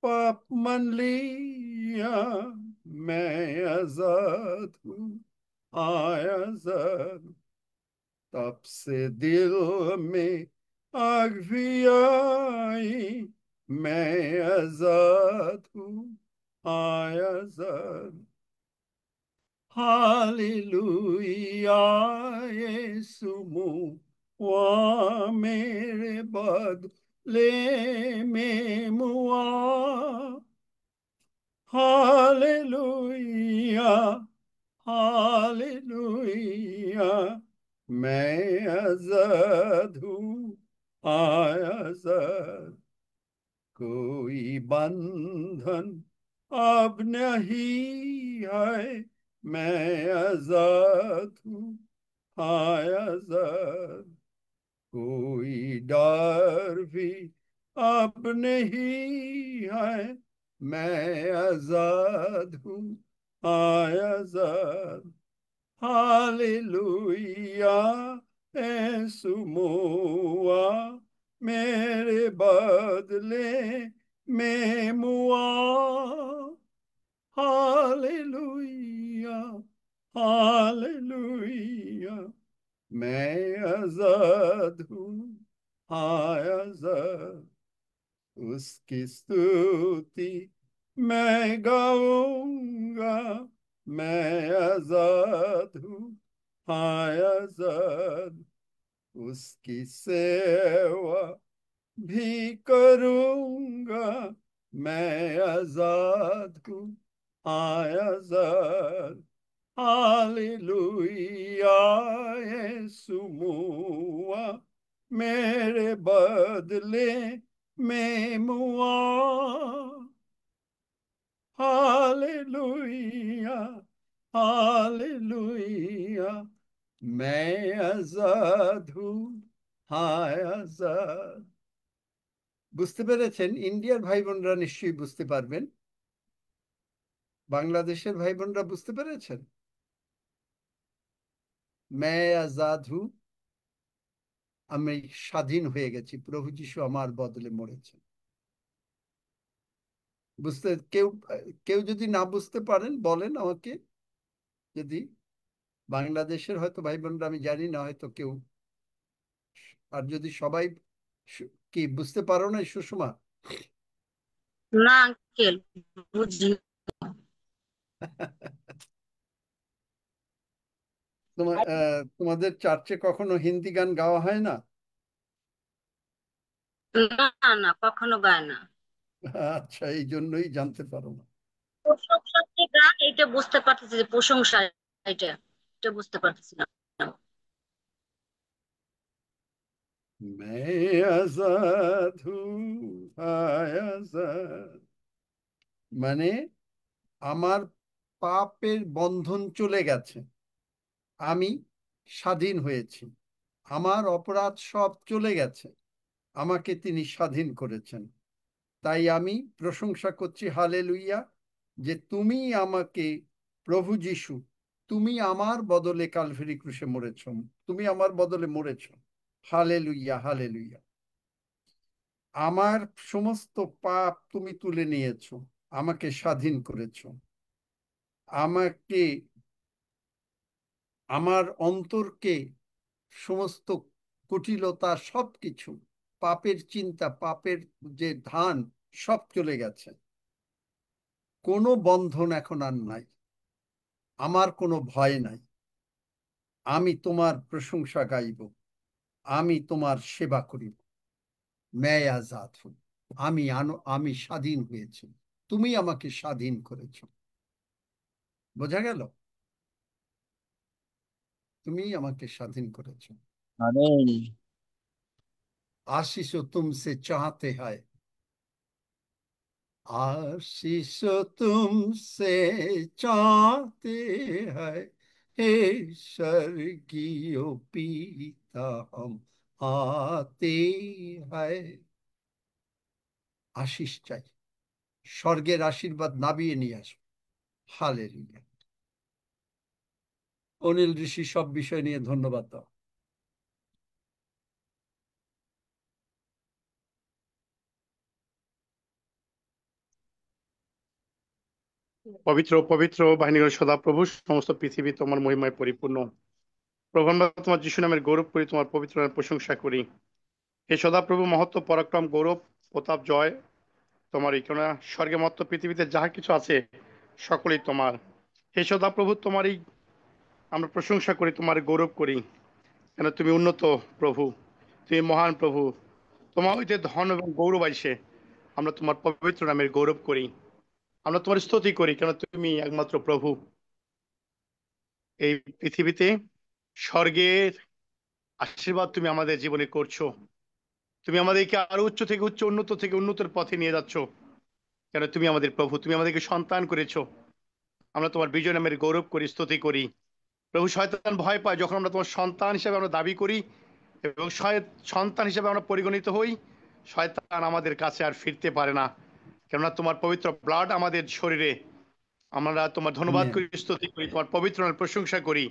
पाप मन लिया, मैं आजाद हूँ, आजाद। तब से दिल में आग भी आई, मैं आजाद हूँ, आजाद। हालेलुया, यीशु मुआ मेरे बदले में मुआ। हालेलुया, हालेलुया, मैं आजाद हूँ, आजाद। कोई बंधन अब नहीं है, मैं आजाद हूँ, आजाद। कोई डर भी अब नहीं है, मैं आजाद हूँ, आजाद। हालेलुया, यीशु मुआ मेरे बदले में मुआ। हालेलुया, हालेलुया, मैं आजाद हूँ, आजाद। उसकी स्तुति मैं गाऊंगा, मैं आजाद हूँ, आजाद। उसकी सेवा भी करूंगा, मैं आजाद हूँ, आजाद। हालेलुया, यीशु मुआ मेरे बदले में मुआ। हालेलुया, हालेलुया, मैं आजाद हूँ, হায় আজাদ। বুঝতে পেরেছেন? ইন্ডিয়ার ভাই বোনরা নিশ্চয়ই বুঝতে পারবেন। বাংলাদেশের ভাই বোনরা বুঝতে পেরেছেন? मैं आजाद हूँ, আমি স্বাধীন হয়ে গেছি, প্রভু যিশু আমার বদলে মরেছেন। বুঝতে কেউ কেউ যদি না বুঝতে পারেন বলেন আমাকে। যদি বাংলাদেশের হয়তো ভাই বোনরা, আমি জানি না, হয়তো কেউ। আর যদি সবাই কি বুঝতে পারো না সুষমা? না আঙ্কেল, বুঝি তোমাদের চার্চে কখনো হিন্দি গান গাওয়া হয় না? না। না, কখনো গায় না। আচ্ছা, এই জন্যই জানতে পারো না। প্রশংসা যে গান, এটা বুঝতে পারতেছি যে প্রশংসা, এটা এটা বুঝতে পারতেছি না। मैं आजाद हूँ, आजाद। মানে আমার পাপের বন্ধন চলে গেছে, আমি স্বাধীন হয়েছি, আমার অপরাধ সব চলে গেছে, আমাকে তিনি স্বাধীন করেছেন। তাই আমি প্রশংসা করছি, হালেলুইয়া, যে তুমি আমাকে, প্রভু যিশু, তুমি আমার বদলে কালভারি ক্রুশে মরেছ, তুমি আমার বদলে মরেছ। Hallelujah, hallelujah. আমার সমস্ত পাপ তুমি তুলে নিয়েছো, আমাকে স্বাধীন করেছো, আমাকে, আমার অন্তরকে, সমস্ত কুটিলতা, সবকিছু, পাপের চিন্তা, পাপের যে ধান, সব চলে গেছে। কোনো বন্ধন এখন আর নাই, আমার কোনো ভয় নাই। আমি তোমার প্রশংসা গাইব, আমি তোমার সেবা করিব। मैं आजाद हूँ। আমি স্বাধীন হয়েছি, তুমি আমাকে স্বাধীন করেছো। বোঝা গেল? তুমি আমাকে স্বাধীন করেছো। আমিন। आशीष तुमसे चाहते हैं, आशीष तुमसे चाहते हैं, हे स्वर्गीय पिता हम आते हैं। आशीष চাই, স্বর্গের আশীর্বাদ নাবিয়ে নিয়ে আসবে। হালেলুয়া। অনিল ঋষি সব বিষয় নিয়ে ধন্যবাদ দাও। পবিত্র পবিত্র বাহিনীর সদাপ্রভু, সমস্ত পৃথিবী তোমার মহিমায় পরিপূর্ণ। প্রভু, আমরা তোমার যিশু নামের গৌরব করি, তোমার পবিত্র নামের প্রশংসা করি। হে সদাপ্রভু, মহত্ব, পরাক্রম, গৌরব, প্রতাপ, জয় তোমারই। কেননা স্বর্গে মত্ত পৃথিবীতে যাহা কিছু আছে সকলেই তোমার। হে সদাপ্রভু, তোমারই আমরা প্রশংসা করি, তোমার গৌরব করি। কেন তুমি উন্নত প্রভু, তুমি মহান প্রভু। তোমার হইতে ধন এবং গৌরব আইসে, আমরা তোমার পবিত্র নামের গৌরব করি, আমরা তোমার স্তুতি করি। কেন তুমি একমাত্র প্রভু। এই পৃথিবীতে স্বর্গের আশীর্বাদ তুমি আমাদের জীবনে করছো। তুমি আমাদেরকে আরো উচ্চ থেকে উচ্চ, উন্নত থেকে উন্নতের পথে নিয়ে যাচ্ছ। কেন তুমি আমাদের প্রভু, তুমি আমাদেরকে সন্তান করেছো। আমরা তোমার বিজয় নামের গৌরব করি, স্তুতি করি। প্রভু, শয়তান ভয় পায় যখন আমরা তোমার সন্তান হিসেবে আমরা দাবি করি এবং সন্তান হিসেবে আমরা পরিগণিত হই। শয়তান আমাদের কাছে আর ফিরতে পারে না, কেননা তোমার পবিত্র ব্লাড আমাদের শরীরে। আমরা তোমার ধন্যবাদ আমেন। করি, স্তুতি করি, তোমার পবিত্র নামের প্রশংসা করি।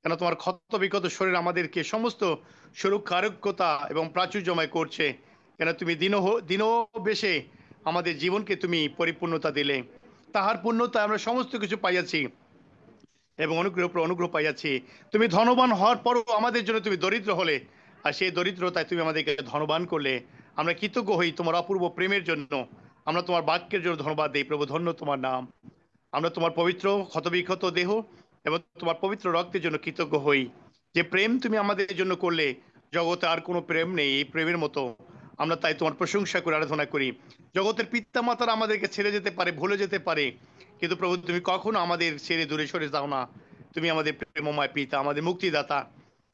কেন তোমার ক্ষত বিক্ষত শরীর আমাদেরকে সমস্ত সুরক্ষা, আরোগ্যতা এবং প্রাচুর্যময় করছে। কেন তুমি দিনও বেশে আমাদের জীবনকে তুমি পরিপূর্ণতা দিলে। তাহার পূর্ণতা আমরা সমস্ত কিছু পাইয়াছি এবং অনুগ্রহ উপর অনুগ্রহ পাইয়াছি। তুমি ধনবান হওয়ার পরও আমাদের জন্য তুমি দরিদ্র হলে, আর সেই দরিদ্রতায় তুমি আমাদেরকে ধনবান করলে। আমরা কৃতজ্ঞ হই তোমার অপূর্ব প্রেমের জন্য। আমরা তোমার বাক্যের জন্য ধন্যবাদ দিই। প্রভু, ধন্য তোমার নাম। আমরা তোমার পবিত্র ক্ষতবিক্ষত দেহ এবং তোমার পবিত্র রক্তের জন্য কৃতজ্ঞ হই। যে প্রেম তুমি আমাদের জন্য করলে, জগতে আর কোনো প্রেম নেই এই প্রেমের মতো। আমরা তাই তোমার প্রশংসা করে আরাধনা করি। জগতের পিতা মাতারা আমাদেরকে ছেড়ে যেতে পারে, ভুলে যেতে পারে, কিন্তু প্রভু তুমি কখনো আমাদের ছেড়ে দূরে সরে যাও না। তুমি আমাদের প্রেমময় পিতা, আমাদের মুক্তিদাতা,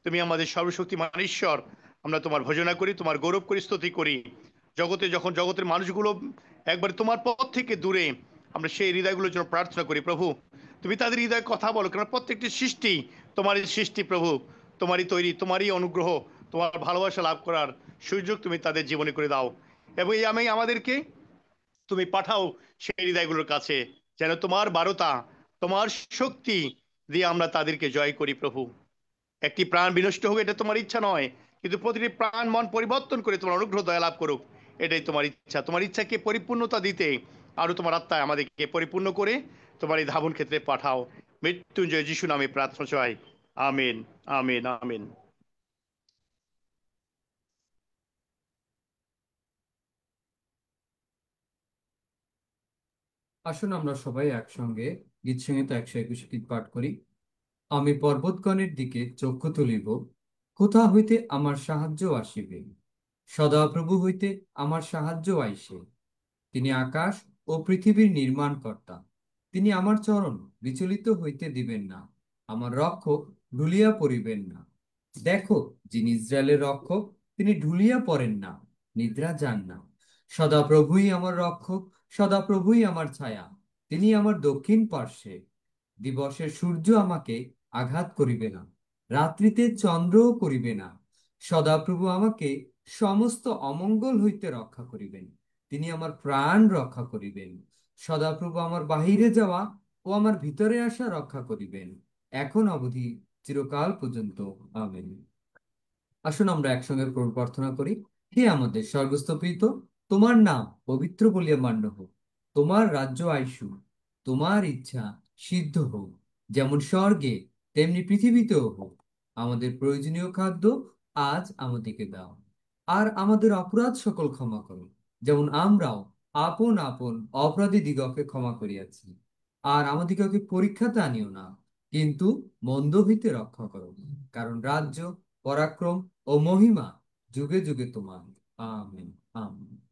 তুমি আমাদের সর্বশক্তিমান ঈশ্বর। আমরা তোমার ভজনা করি, তোমার গৌরব করি, স্তুতি করি। যখন জগতের মানুষগুলো একবার তোমার পথ থেকে দূরে, আমরা সেই হৃদয়গুলোর জন্য প্রার্থনা করি। প্রভু, তুমি তাদের হৃদয়ে কথা বলো, কারণ প্রত্যেকটি সৃষ্টি তোমারই সৃষ্টি। প্রভু, তোমারই তৈরি, তোমারই অনুগ্রহ, তোমার ভালোবাসা লাভ করার সুযোগ তুমি তাদের জীবনে করে দাও। এবং আমাদেরকে তুমি পাঠাও সেই হৃদয়গুলোর কাছে, যেন তোমার বারতা, তোমার শক্তি দিয়ে আমরা তাদেরকে জয় করি। প্রভু, একটি প্রাণ বিনষ্ট হোক এটা তোমার ইচ্ছা নয়, কিন্তু প্রতিটি প্রাণ মন পরিবর্তন করে তোমার অনুগ্রহ দয়া লাভ করুক, এটাই তোমার ইচ্ছা। তোমার ইচ্ছাকে পরিপূর্ণতা দিতে আরো তোমার আত্মায় আমাদেরকে পরিপূর্ণ করে তোমার এই ধাবন ক্ষেত্রে পাঠাও। মৃত্যুঞ্জয় যিশু নামে প্রার্থনা চাই। আমিন, আমিন, আমিন। আসুন আমরা সবাই একসঙ্গে গীত সংহিতা 121 গীত পাঠ করি। আমি পর্বতগণের দিকে চক্ষু তুলিব, কোথা হইতে আমার সাহায্য আসিবে। সদাপ্রভু হইতে আমার সাহায্য আইসে। তিনি আকাশ ও পৃথিবীর নির্মাণকর্তা। তিনি আমার চরণ বিচলিত হইতে দিবেন না, আমার রক্ষক ঢুলিয়া পড়িবেন না। দেখো, যিনি ইসরায়েলের রক্ষক, তিনি ঢুলিয়া পড়েন না, নিদ্রা যান না। সদাপ্রভুই আমার রক্ষক, সদাপ্রভুই আমার ছায়া। তিনি আমার দক্ষিণ পার্শ্বে। দিবসের সূর্য আমাকে আঘাত করিবে না, রাত্রিতে চন্দ্রও করিবে না। সদাপ্রভু আমাকে সমস্ত অমঙ্গল হইতে রক্ষা করিবেন। তিনি আমার প্রাণ রক্ষা করিবেন। সদাপ্রভু আমার বাহিরে যাওয়া ও আমার ভিতরে আসা রক্ষা করিবেন, এখন অবধি চিরকাল পর্যন্ত। আমেন। আসুন আমরা একসঙ্গে প্রভু প্রার্থনা করি। হে আমাদের স্বর্গস্থ, তোমার নাম পবিত্র বলিয়া মান্য হোক। তোমার রাজ্য আইসুক, তোমার ইচ্ছা সিদ্ধ হোক, যেমন স্বর্গে তেমনি পৃথিবীতেও হোক। আমাদের প্রয়োজনীয় খাদ্য আজ আমাদেরকে দাও, আর আমাদের অপরাধ সকল ক্ষমা করো, যেমন আমরাও আপন আপন অপরাধী দিগকে ক্ষমা করিয়াছি। আর আমাদিগকে পরীক্ষাতে আনিও না, কিন্তু মন্দ হইতে রক্ষা করো। কারণ রাজ্য ও পরাক্রম ও মহিমা যুগে যুগে তোমার। আমিন আমিন।